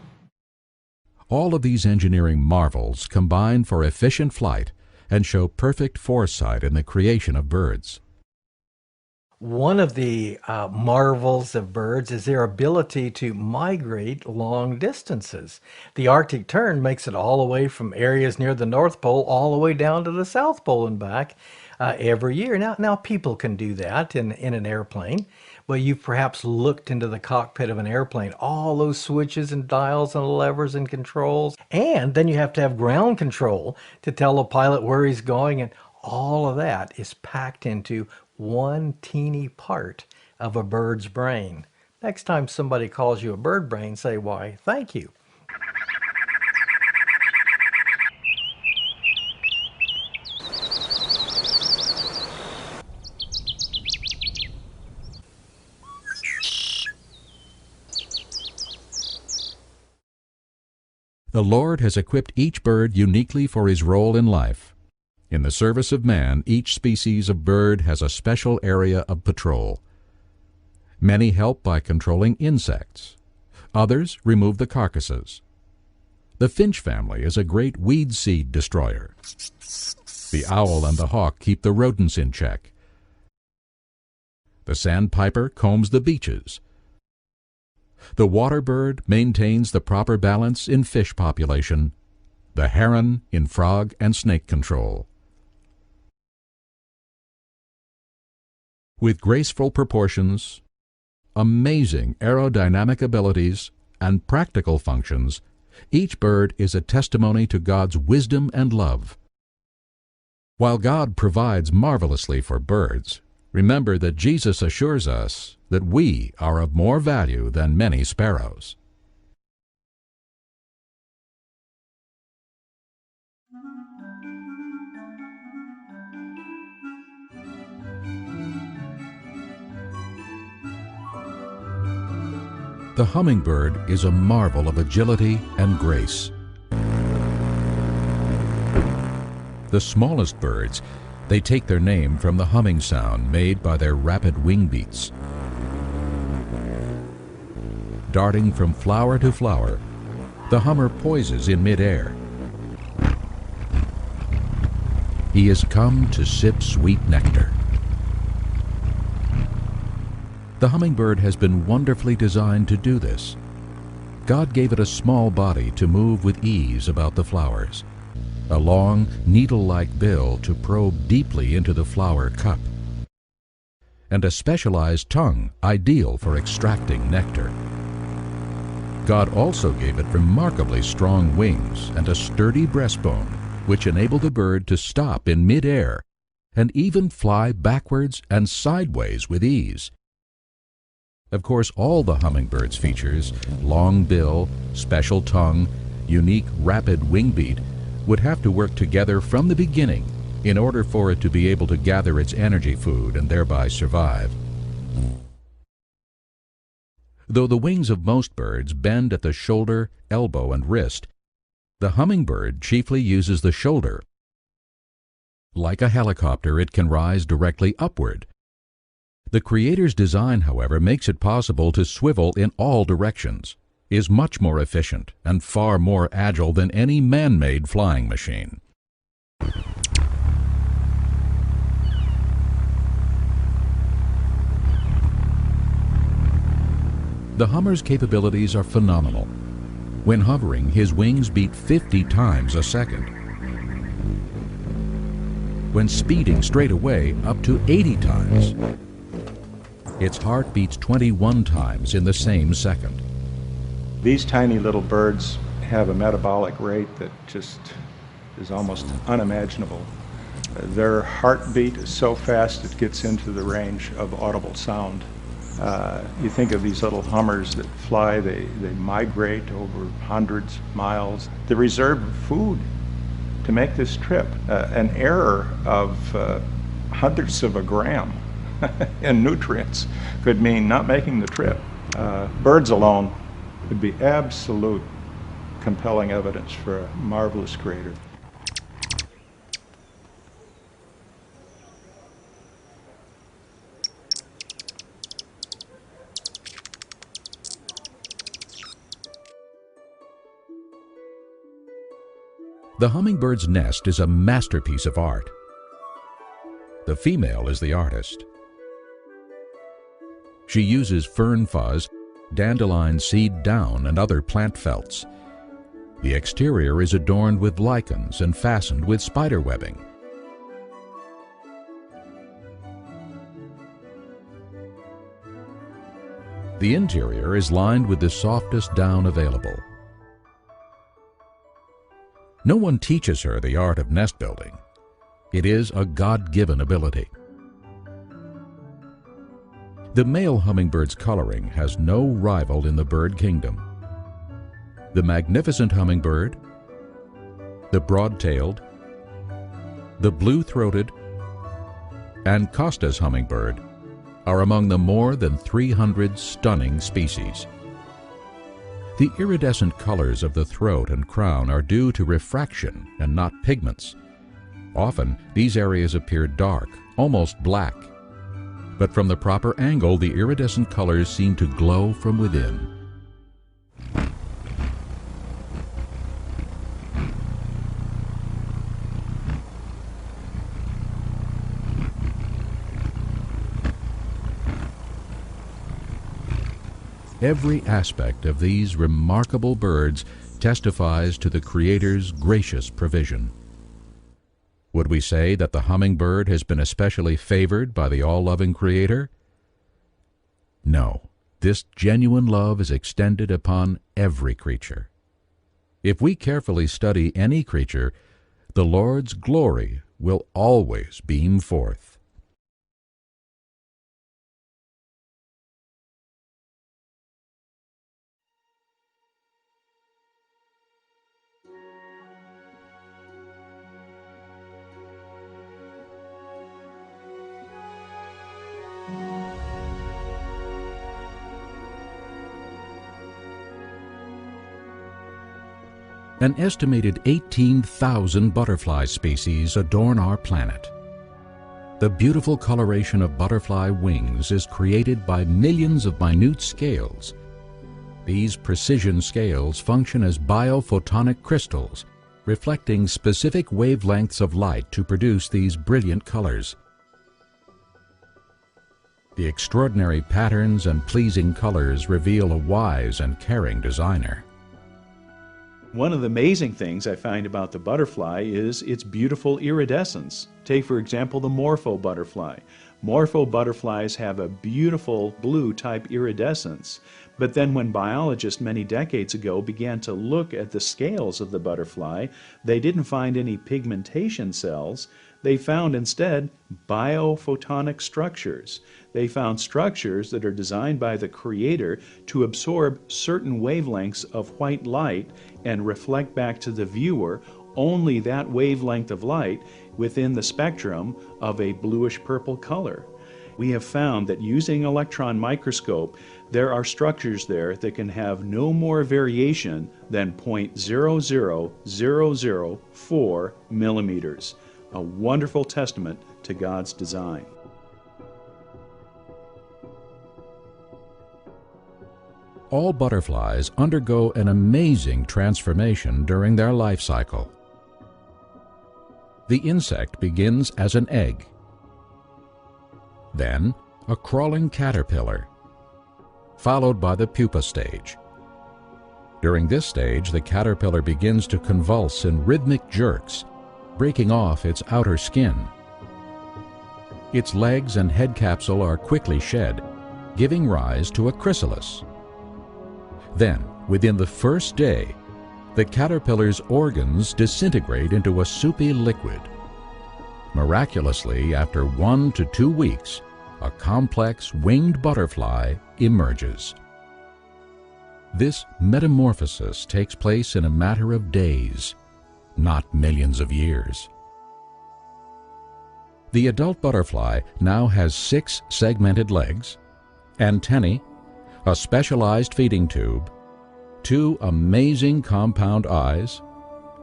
All of these engineering marvels combine for efficient flight and show perfect foresight in the creation of birds. One of the marvels of birds is their ability to migrate long distances. The Arctic tern makes it all the way from areas near the North Pole all the way down to the South Pole and back every year. Now people can do that in an airplane, but you've perhaps looked into the cockpit of an airplane, all those switches and dials and levers and controls, and then you have to have ground control to tell the pilot where he's going, and all of that is packed into one teeny part of a bird's brain. Next time somebody calls you a bird brain, say, why, thank you. The Lord has equipped each bird uniquely for his role in life. In the service of man, each species of bird has a special area of patrol. Many help by controlling insects. Others remove the carcasses. The finch family is a great weed seed destroyer. The owl and the hawk keep the rodents in check. The sandpiper combs the beaches. The water bird maintains the proper balance in fish population, the heron in frog and snake control. With graceful proportions, amazing aerodynamic abilities, and practical functions, each bird is a testimony to God's wisdom and love. While God provides marvelously for birds, remember that Jesus assures us that we are of more value than many sparrows. The hummingbird is a marvel of agility and grace. The smallest birds, they take their name from the humming sound made by their rapid wing beats. Darting from flower to flower, the hummer poises in midair. He has come to sip sweet nectar. The hummingbird has been wonderfully designed to do this. God gave it a small body to move with ease about the flowers, a long, needle-like bill to probe deeply into the flower cup, and a specialized tongue ideal for extracting nectar. God also gave it remarkably strong wings and a sturdy breastbone, which enable the bird to stop in midair and even fly backwards and sideways with ease. Of course, all the hummingbird's features, long bill, special tongue, unique rapid wing beat, would have to work together from the beginning in order for it to be able to gather its energy food and thereby survive. Though the wings of most birds bend at the shoulder, elbow, and wrist, the hummingbird chiefly uses the shoulder. Like a helicopter, it can rise directly upward. The Creator's design, however, makes it possible to swivel in all directions, is much more efficient, and far more agile than any man-made flying machine. The hummer's capabilities are phenomenal. When hovering, his wings beat 50 times a second. When speeding straight away, up to 80 times. Its heart beats 21 times in the same second. These tiny little birds have a metabolic rate that just is almost unimaginable. Their heartbeat is so fast it gets into the range of audible sound. You think of these little hummers that fly, they migrate over hundreds of miles. They reserve food to make this trip. An error of hundredths of a gram in nutrients could mean not making the trip. Birds alone would be absolute compelling evidence for a marvelous Creator. The hummingbird's nest is a masterpiece of art. The female is the artist. She uses fern fuzz, dandelion seed down, and other plant felts. The exterior is adorned with lichens and fastened with spider webbing. The interior is lined with the softest down available. No one teaches her the art of nest building. It is a God-given ability. The male hummingbird's coloring has no rival in the bird kingdom. The magnificent hummingbird, the broad-tailed, the blue-throated, and Costa's hummingbird are among the more than 300 stunning species. The iridescent colors of the throat and crown are due to refraction and not pigments. Often, these areas appear dark, almost black. But from the proper angle, the iridescent colors seem to glow from within. Every aspect of these remarkable birds testifies to the Creator's gracious provision. Would we say that the hummingbird has been especially favored by the all-loving Creator? No, this genuine love is extended upon every creature. If we carefully study any creature, the Lord's glory will always beam forth. An estimated 18,000 butterfly species adorn our planet. The beautiful coloration of butterfly wings is created by millions of minute scales. These precision scales function as biophotonic crystals, reflecting specific wavelengths of light to produce these brilliant colors. The extraordinary patterns and pleasing colors reveal a wise and caring designer. One of the amazing things I find about the butterfly is its beautiful iridescence. Take, for example, the morpho butterfly. Morpho butterflies have a beautiful blue-type iridescence, but then when biologists many decades ago began to look at the scales of the butterfly, they didn't find any pigmentation cells. They found instead biophotonic structures. They found structures that are designed by the Creator to absorb certain wavelengths of white light and reflect back to the viewer only that wavelength of light within the spectrum of a bluish-purple color. We have found that using an electron microscope, there are structures there that can have no more variation than 0.00004 millimeters. A wonderful testament to God's design. All butterflies undergo an amazing transformation during their life cycle. The insect begins as an egg, then a crawling caterpillar, followed by the pupa stage. During this stage, the caterpillar begins to convulse in rhythmic jerks, breaking off its outer skin. Its legs and head capsule are quickly shed, giving rise to a chrysalis. Then, within the first day, the caterpillar's organs disintegrate into a soupy liquid. Miraculously, after 1 to 2 weeks, a complex winged butterfly emerges. This metamorphosis takes place in a matter of days, not millions of years. The adult butterfly now has 6 segmented legs, antennae, a specialized feeding tube, 2 amazing compound eyes,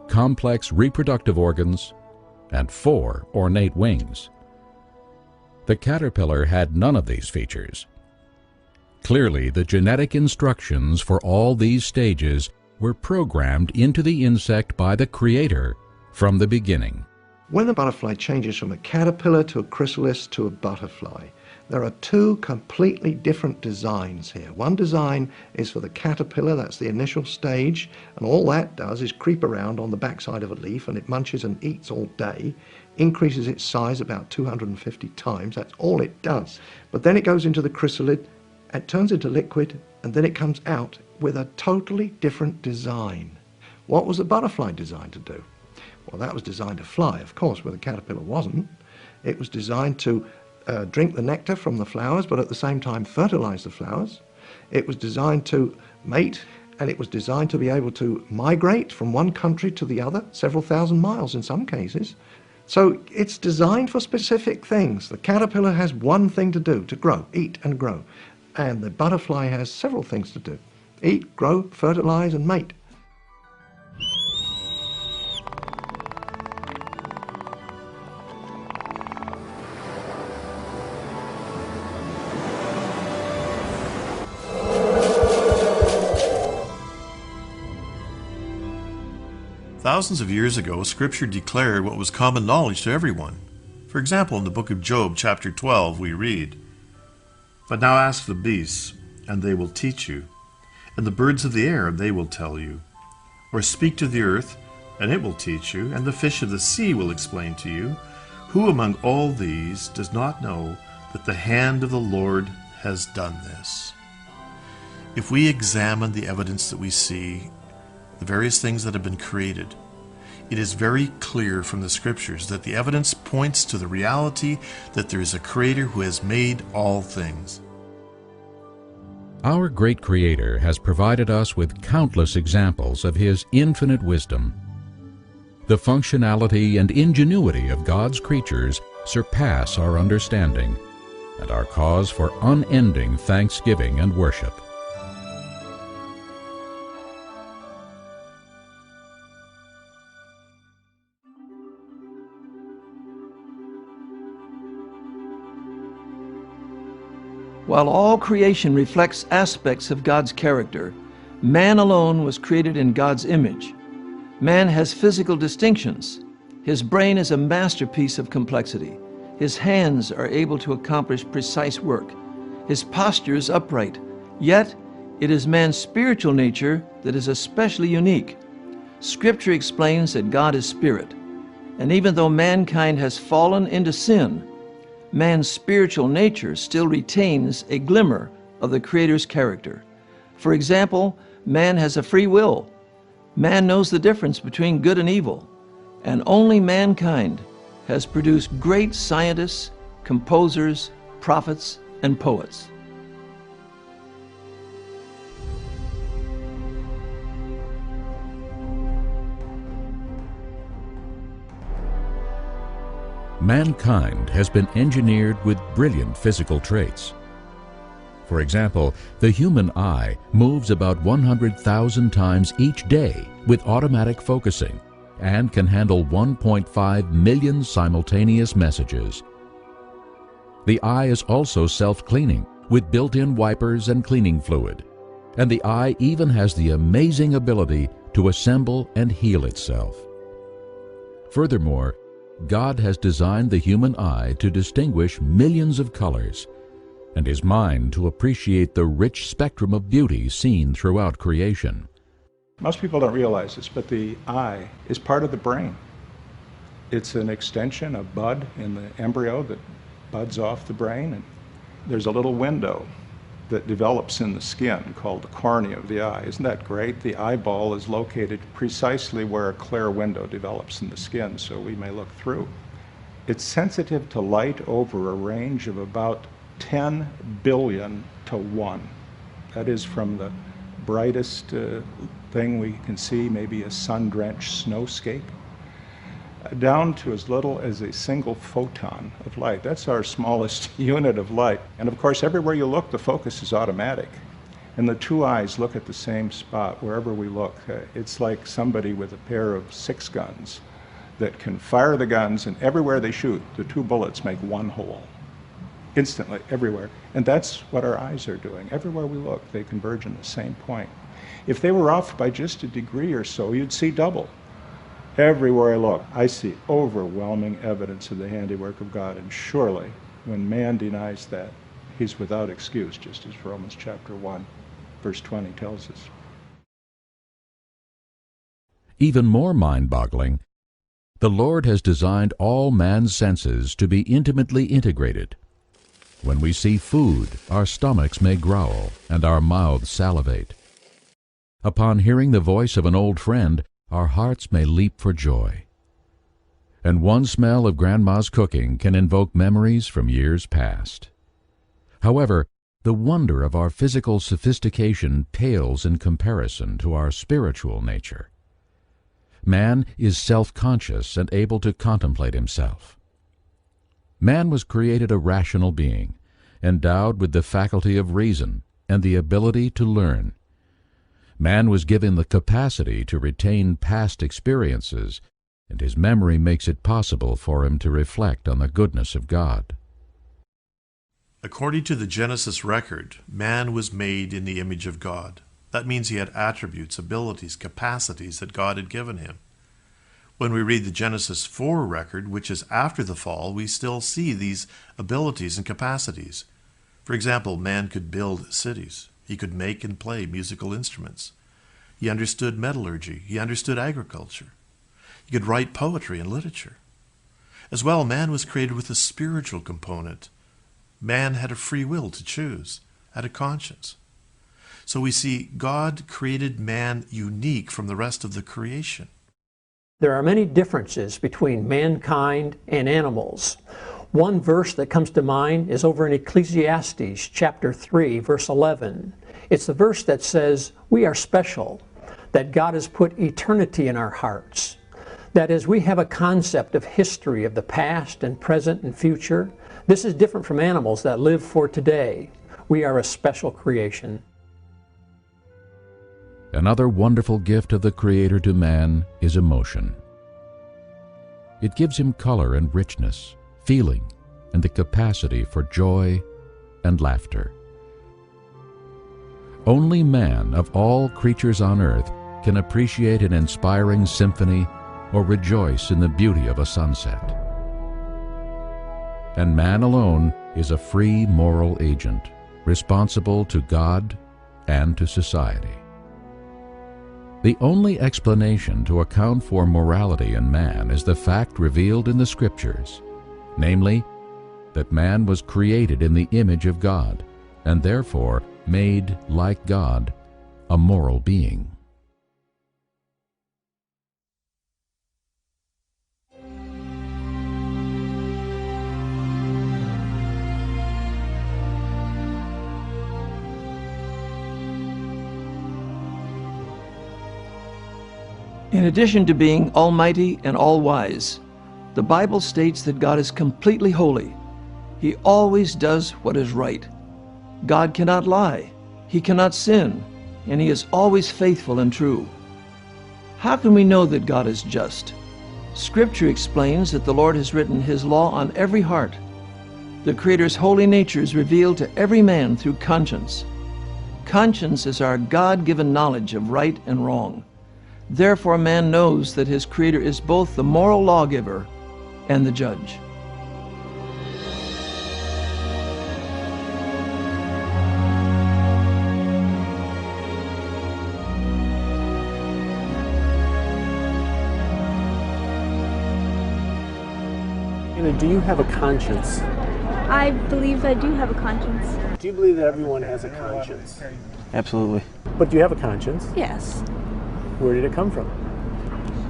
complex reproductive organs, and 4 ornate wings. The caterpillar had none of these features. Clearly, the genetic instructions for all these stages were programmed into the insect by the Creator from the beginning. When the butterfly changes from a caterpillar to a chrysalis to a butterfly, there are 2 completely different designs here. One design is for the caterpillar, that's the initial stage, and all that does is creep around on the backside of a leaf, and it munches and eats all day, increases its size about 250 times, that's all it does. But then it goes into the chrysalid, It turns into liquid, and then it comes out with a totally different design. What was the butterfly designed to do? Well, that was designed to fly, of course, where the caterpillar wasn't. It was designed to drink the nectar from the flowers, but at the same time fertilize the flowers. It was designed to mate, and it was designed to be able to migrate from one country to the other, several thousand miles in some cases. So it's designed for specific things. The caterpillar has one thing to do, to grow, eat and grow. And the butterfly has several things to do: eat, grow, fertilize, and mate. Thousands of years ago, Scripture declared what was common knowledge to everyone. For example, in the book of Job, chapter 12, we read, "But now ask the beasts, and they will teach you, and the birds of the air, and they will tell you. Or speak to the earth, and it will teach you, and the fish of the sea will explain to you. Who among all these does not know that the hand of the Lord has done this?" If we examine the evidence that we see, the various things that have been created, it is very clear from the Scriptures that the evidence points to the reality that there is a Creator who has made all things. Our great Creator has provided us with countless examples of His infinite wisdom. The functionality and ingenuity of God's creatures surpass our understanding and are cause for unending thanksgiving and worship. While all creation reflects aspects of God's character, man alone was created in God's image. Man has physical distinctions. His brain is a masterpiece of complexity. His hands are able to accomplish precise work. His posture is upright. Yet, it is man's spiritual nature that is especially unique. Scripture explains that God is spirit, and even though mankind has fallen into sin, man's spiritual nature still retains a glimmer of the Creator's character. For example, man has a free will. Man knows the difference between good and evil, and only mankind has produced great scientists, composers, prophets, and poets. Mankind has been engineered with brilliant physical traits. For example, the human eye moves about 100,000 times each day with automatic focusing and can handle 1.5 million simultaneous messages. The eye is also self-cleaning with built-in wipers and cleaning fluid, and the eye even has the amazing ability to assemble and heal itself. Furthermore, God has designed the human eye to distinguish millions of colors, and his mind to appreciate the rich spectrum of beauty seen throughout creation. Most people don't realize this, but the eye is part of the brain. It's an extension, a bud in the embryo that buds off the brain, and there's a little window that develops in the skin called the cornea of the eye. Isn't that great? The eyeball is located precisely where a clear window develops in the skin, so we may look through. It's sensitive to light over a range of about 10 billion to 1. That is from the brightest thing we can see, maybe a sun-drenched snowscape, down to as little as a single photon of light. That's our smallest unit of light. And of course, everywhere you look, the focus is automatic. And the two eyes look at the same spot wherever we look. It's like somebody with a pair of 6 guns that can fire the guns, and everywhere they shoot, the 2 bullets make 1 hole. Instantly, everywhere. And that's what our eyes are doing. Everywhere we look, they converge in the same point. If they were off by just a degree or so, you'd see double. Everywhere I look, I see overwhelming evidence of the handiwork of God, and surely, when man denies that, he's without excuse, just as Romans chapter 1, verse 20 tells us. Even more mind-boggling, the Lord has designed all man's senses to be intimately integrated. When we see food, our stomachs may growl and our mouths salivate. Upon hearing the voice of an old friend, our hearts may leap for joy. And one smell of Grandma's cooking can invoke memories from years past. However, the wonder of our physical sophistication pales in comparison to our spiritual nature. Man is self-conscious and able to contemplate himself. Man was created a rational being, endowed with the faculty of reason and the ability to learn. Man was given the capacity to retain past experiences, and his memory makes it possible for him to reflect on the goodness of God. According to the Genesis record, man was made in the image of God. That means he had attributes, abilities, capacities that God had given him. When we read the Genesis 4 record, which is after the fall, we still see these abilities and capacities. For example, man could build cities. He could make and play musical instruments. He understood metallurgy. He understood agriculture. He could write poetry and literature. As well, man was created with a spiritual component. Man had a free will to choose, had a conscience. So we see God created man unique from the rest of the creation. There are many differences between mankind and animals. One verse that comes to mind is over in Ecclesiastes chapter 3, verse 11. It's the verse that says, we are special, that God has put eternity in our hearts. That is, we have a concept of history of the past and present and future. This is different from animals that live for today. We are a special creation. Another wonderful gift of the Creator to man is emotion. It gives him color and richness, feeling, and the capacity for joy and laughter. Only man of all creatures on earth can appreciate an inspiring symphony or rejoice in the beauty of a sunset. And man alone is a free moral agent, responsible to God and to society. The only explanation to account for morality in man is the fact revealed in the Scriptures, namely, that man was created in the image of God, and therefore made, like God, a moral being. In addition to being almighty and all-wise, the Bible states that God is completely holy. He always does what is right. God cannot lie, He cannot sin, and He is always faithful and true. How can we know that God is just? Scripture explains that the Lord has written His law on every heart. The Creator's holy nature is revealed to every man through conscience. Conscience is our God-given knowledge of right and wrong. Therefore, man knows that his Creator is both the moral lawgiver and the judge. Do you have a conscience? I believe I do have a conscience. Do you believe that everyone has a conscience? Absolutely. But do you have a conscience? Yes. Where did it come from?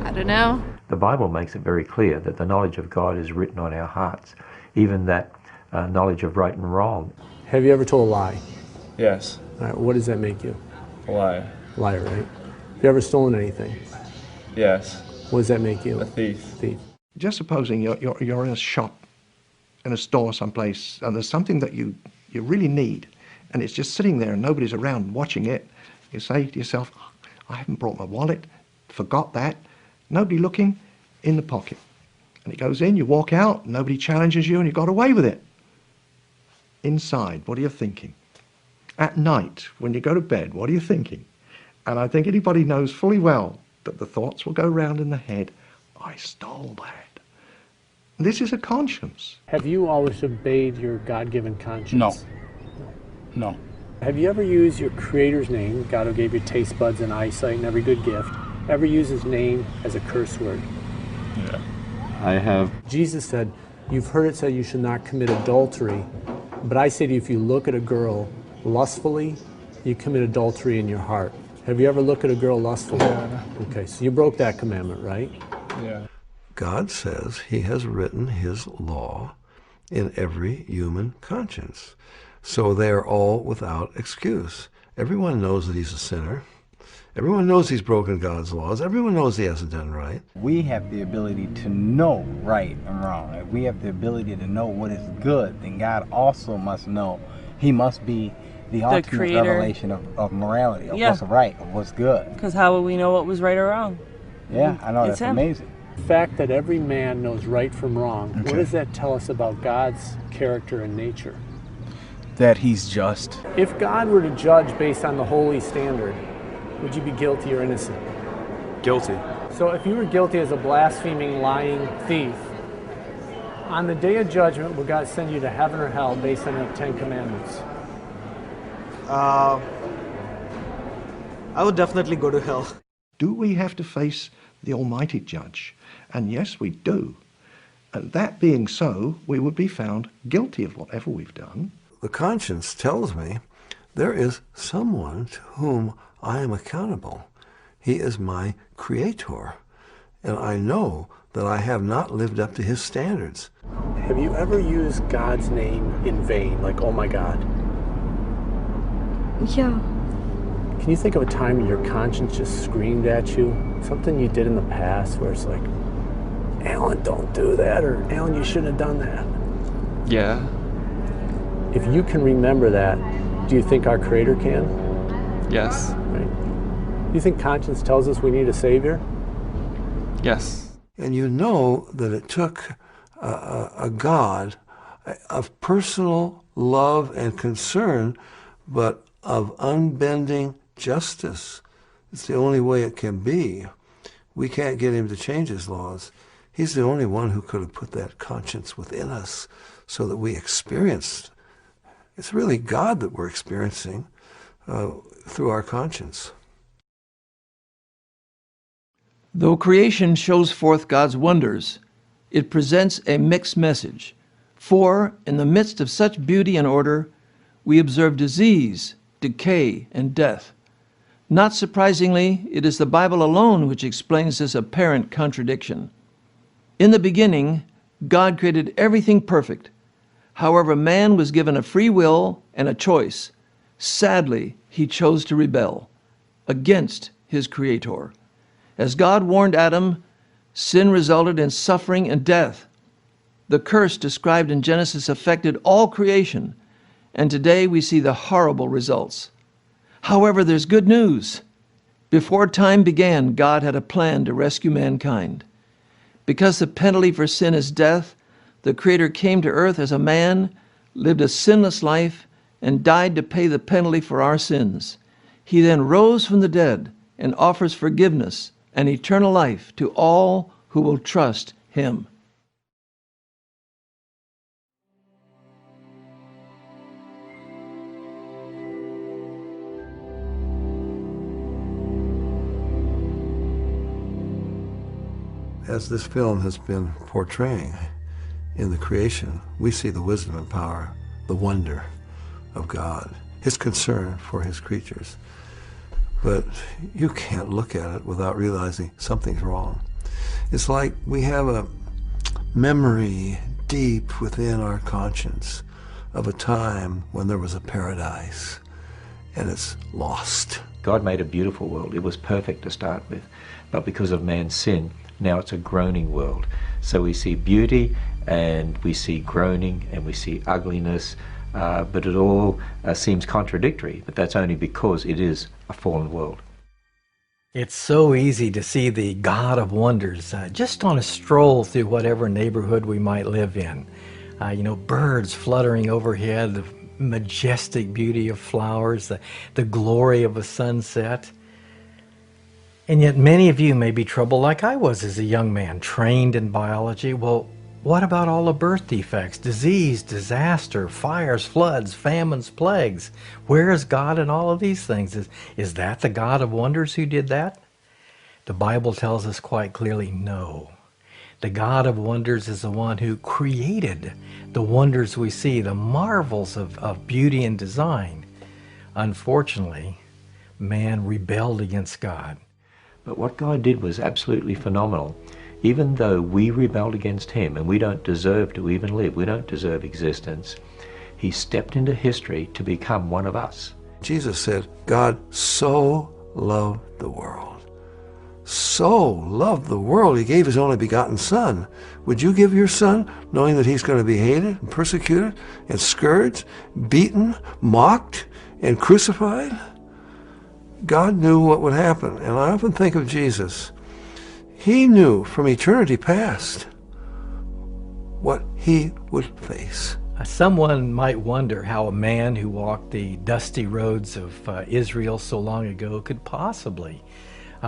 I don't know. The Bible makes it very clear that the knowledge of God is written on our hearts, even that knowledge of right and wrong. Have you ever told a lie? Yes. All right, what does that make you? A liar. Liar, right? Have you ever stolen anything? Yes. What does that make you? A thief. Thief. Just supposing you're in a shop, in a store someplace, and there's something that you really need, and it's just sitting there and nobody's around watching it. You say to yourself, I haven't brought my wallet, forgot that, nobody looking, in the pocket. And it goes in, you walk out, nobody challenges you, and you got away with it. Inside, what are you thinking? At night, when you go to bed, what are you thinking? And I think anybody knows fully well that the thoughts will go round in the head, I stole that. This is a conscience. Have you always obeyed your God-given conscience? No. Have you ever used your Creator's name, God who gave you taste buds and eyesight and every good gift, ever used His name as a curse word? Yeah. I have. Jesus said, you've heard it said you should not commit adultery. But I say to you, if you look at a girl lustfully, you commit adultery in your heart. Have you ever looked at a girl lustfully? Yeah. Okay, so you broke that commandment, right? Yeah. God says he has written his law in every human conscience. So they are all without excuse. Everyone knows that he's a sinner. Everyone knows he's broken God's laws. Everyone knows he hasn't done right. We have the ability to know right and wrong. If we have the ability to know what is good, then God also must know. He must be the ultimate creator. revelation of morality, of Yeah. what's right, of what's good. Because how would we know what was right or wrong? Yeah, I know, It's that's him. amazing. The fact that every man knows right from wrong, what Okay. does that tell us about God's character and nature? That he's just. If God were to judge based on the holy standard, would you be guilty or innocent? Guilty. So if you were guilty as a blaspheming, lying thief, on the day of judgment, will God send you to heaven or hell based on the 10 Commandments? I would definitely go to hell. Do we have to face the Almighty Judge? And yes, we do. And that being so, we would be found guilty of whatever we've done. The conscience tells me there is someone to whom I am accountable. He is my creator, and I know that I have not lived up to his standards. Have you ever used God's name in vain, like, oh my God? Yeah. Can you think of a time when your conscience just screamed at you? Something you did in the past where it's like, Alan, don't do that, or Alan, you shouldn't have done that. Yeah. If you can remember that, do you think our Creator can? Yes. Right. Do you think conscience tells us we need a Savior? Yes. And you know that it took a God of personal love and concern, but of unbending justice. It's the only way it can be. We can't get him to change his laws. He's the only one who could have put that conscience within us so that we experienced. It's really God that we're experiencing through our conscience. Though creation shows forth God's wonders, it presents a mixed message. For, in the midst of such beauty and order, we observe disease, decay, and death. Not surprisingly, it is the Bible alone which explains this apparent contradiction. In the beginning, God created everything perfect. However, man was given a free will and a choice. Sadly, he chose to rebel against his Creator. As God warned Adam, sin resulted in suffering and death. The curse described in Genesis affected all creation, and today we see the horrible results. However, there's good news. Before time began, God had a plan to rescue mankind. Because the penalty for sin is death, the Creator came to earth as a man, lived a sinless life, and died to pay the penalty for our sins. He then rose from the dead and offers forgiveness and eternal life to all who will trust him. As this film has been portraying in the creation, we see the wisdom and power, the wonder of God, his concern for his creatures. But you can't look at it without realizing something's wrong. It's like we have a memory deep within our conscience of a time when there was a paradise, and it's lost. God made a beautiful world. It was perfect to start with. But because of man's sin, now it's a groaning world. So we see beauty, and we see groaning, and we see ugliness, but it all seems contradictory. But that's only because it is a fallen world. It's so easy to see the God of wonders just on a stroll through whatever neighborhood we might live in. Birds fluttering overhead, the majestic beauty of flowers, the glory of a sunset. And yet many of you may be troubled like I was as a young man, trained in biology. Well, what about all the birth defects, disease, disaster, fires, floods, famines, plagues? Where is God in all of these things? Is that the God of wonders who did that? The Bible tells us quite clearly, no. The God of wonders is the one who created the wonders we see, the marvels of beauty and design. Unfortunately, man rebelled against God. But what God did was absolutely phenomenal. Even though we rebelled against him and we don't deserve to even live, we don't deserve existence, he stepped into history to become one of us. Jesus said, God so loved the world. So loved the world, he gave his only begotten Son. Would you give your son knowing that he's going to be hated and persecuted and scourged, beaten, mocked, and crucified? God knew what would happen, and I often think of Jesus. He knew from eternity past what he would face. Someone might wonder how a man who walked the dusty roads of Israel so long ago could possibly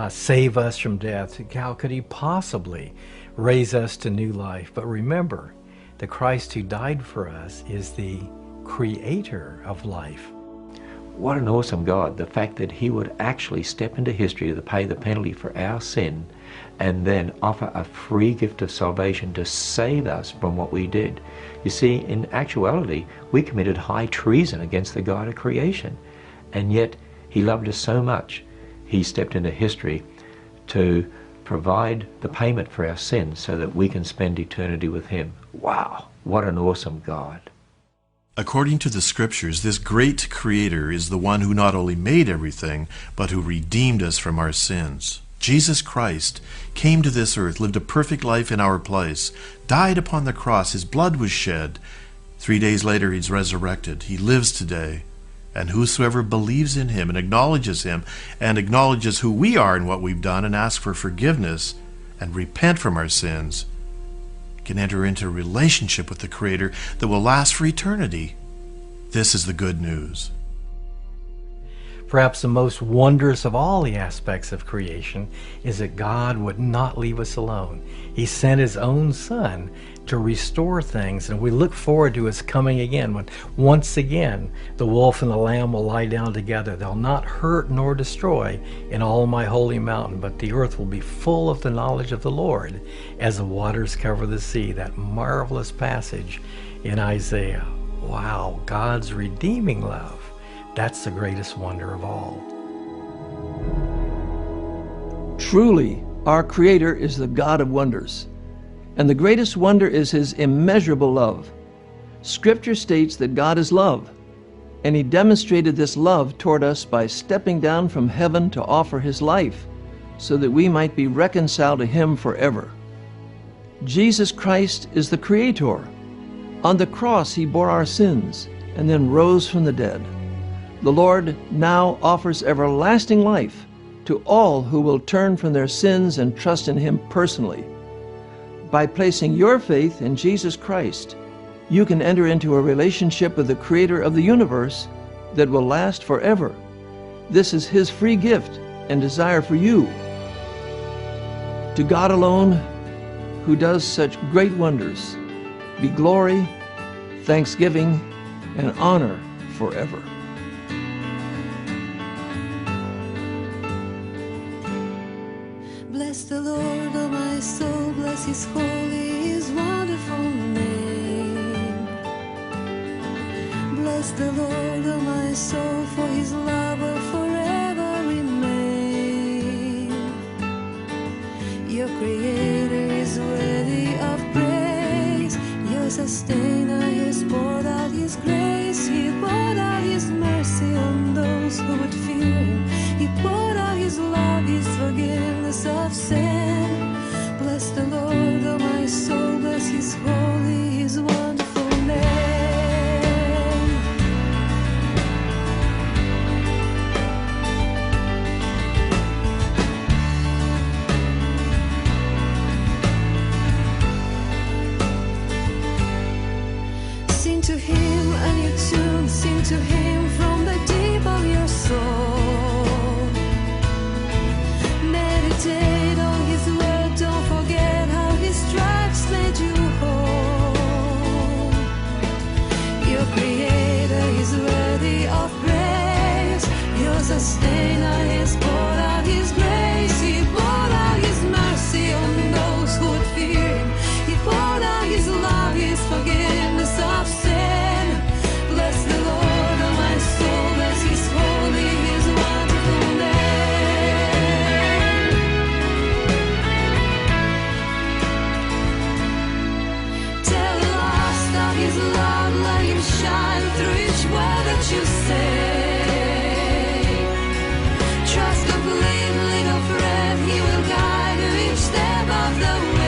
save us from death. How could he possibly raise us to new life? But remember, the Christ who died for us is the creator of life. What an awesome God, the fact that he would actually step into history to pay the penalty for our sin and then offer a free gift of salvation to save us from what we did. You see, in actuality, we committed high treason against the God of creation, and yet he loved us so much, he stepped into history to provide the payment for our sins so that we can spend eternity with him. Wow, what an awesome God. According to the scriptures, this great creator is the one who not only made everything, but who redeemed us from our sins. Jesus Christ came to this earth, lived a perfect life in our place, died upon the cross, his blood was shed. 3 days later, he's resurrected. He lives today. And whosoever believes in him and acknowledges who we are and what we've done and asks for forgiveness and repent from our sins can enter into a relationship with the Creator that will last for eternity. This is the good news. Perhaps the most wondrous of all the aspects of creation is that God would not leave us alone. He sent his own Son to restore things, and we look forward to his coming again, when once again the wolf and the lamb will lie down together. They'll not hurt nor destroy in all my holy mountain, but the earth will be full of the knowledge of the Lord as the waters cover the sea. That marvelous passage in Isaiah. Wow, God's redeeming love. That's the greatest wonder of all. Truly, our Creator is the God of wonders, and the greatest wonder is his immeasurable love. Scripture states that God is love, and he demonstrated this love toward us by stepping down from heaven to offer his life so that we might be reconciled to him forever. Jesus Christ is the Creator. On the cross, he bore our sins and then rose from the dead. The Lord now offers everlasting life to all who will turn from their sins and trust in him personally. By placing your faith in Jesus Christ, you can enter into a relationship with the Creator of the universe that will last forever. This is his free gift and desire for you. To God alone, who does such great wonders, be glory, thanksgiving, and honor forever. Bless the Lord, oh my soul, bless his holy, his wonderful name. Bless the Lord, oh my soul, for his love will forever remain. Your Creator is worthy of praise. Your Sustainer has poured out his grace. He poured out his mercy on those who would fear him. He poured out his love, his forgiveness of sin. Bless the Lord, oh my soul, bless his holy, his wonderful name. Sing to him a new tune, sing to him from the deep of your soul. Meditate on his word, don't forget how his stripes made you whole. Your Creator is worthy of praise. Your Sustainer has poured out his grace. He poured out his mercy on those who would fear him. of the way.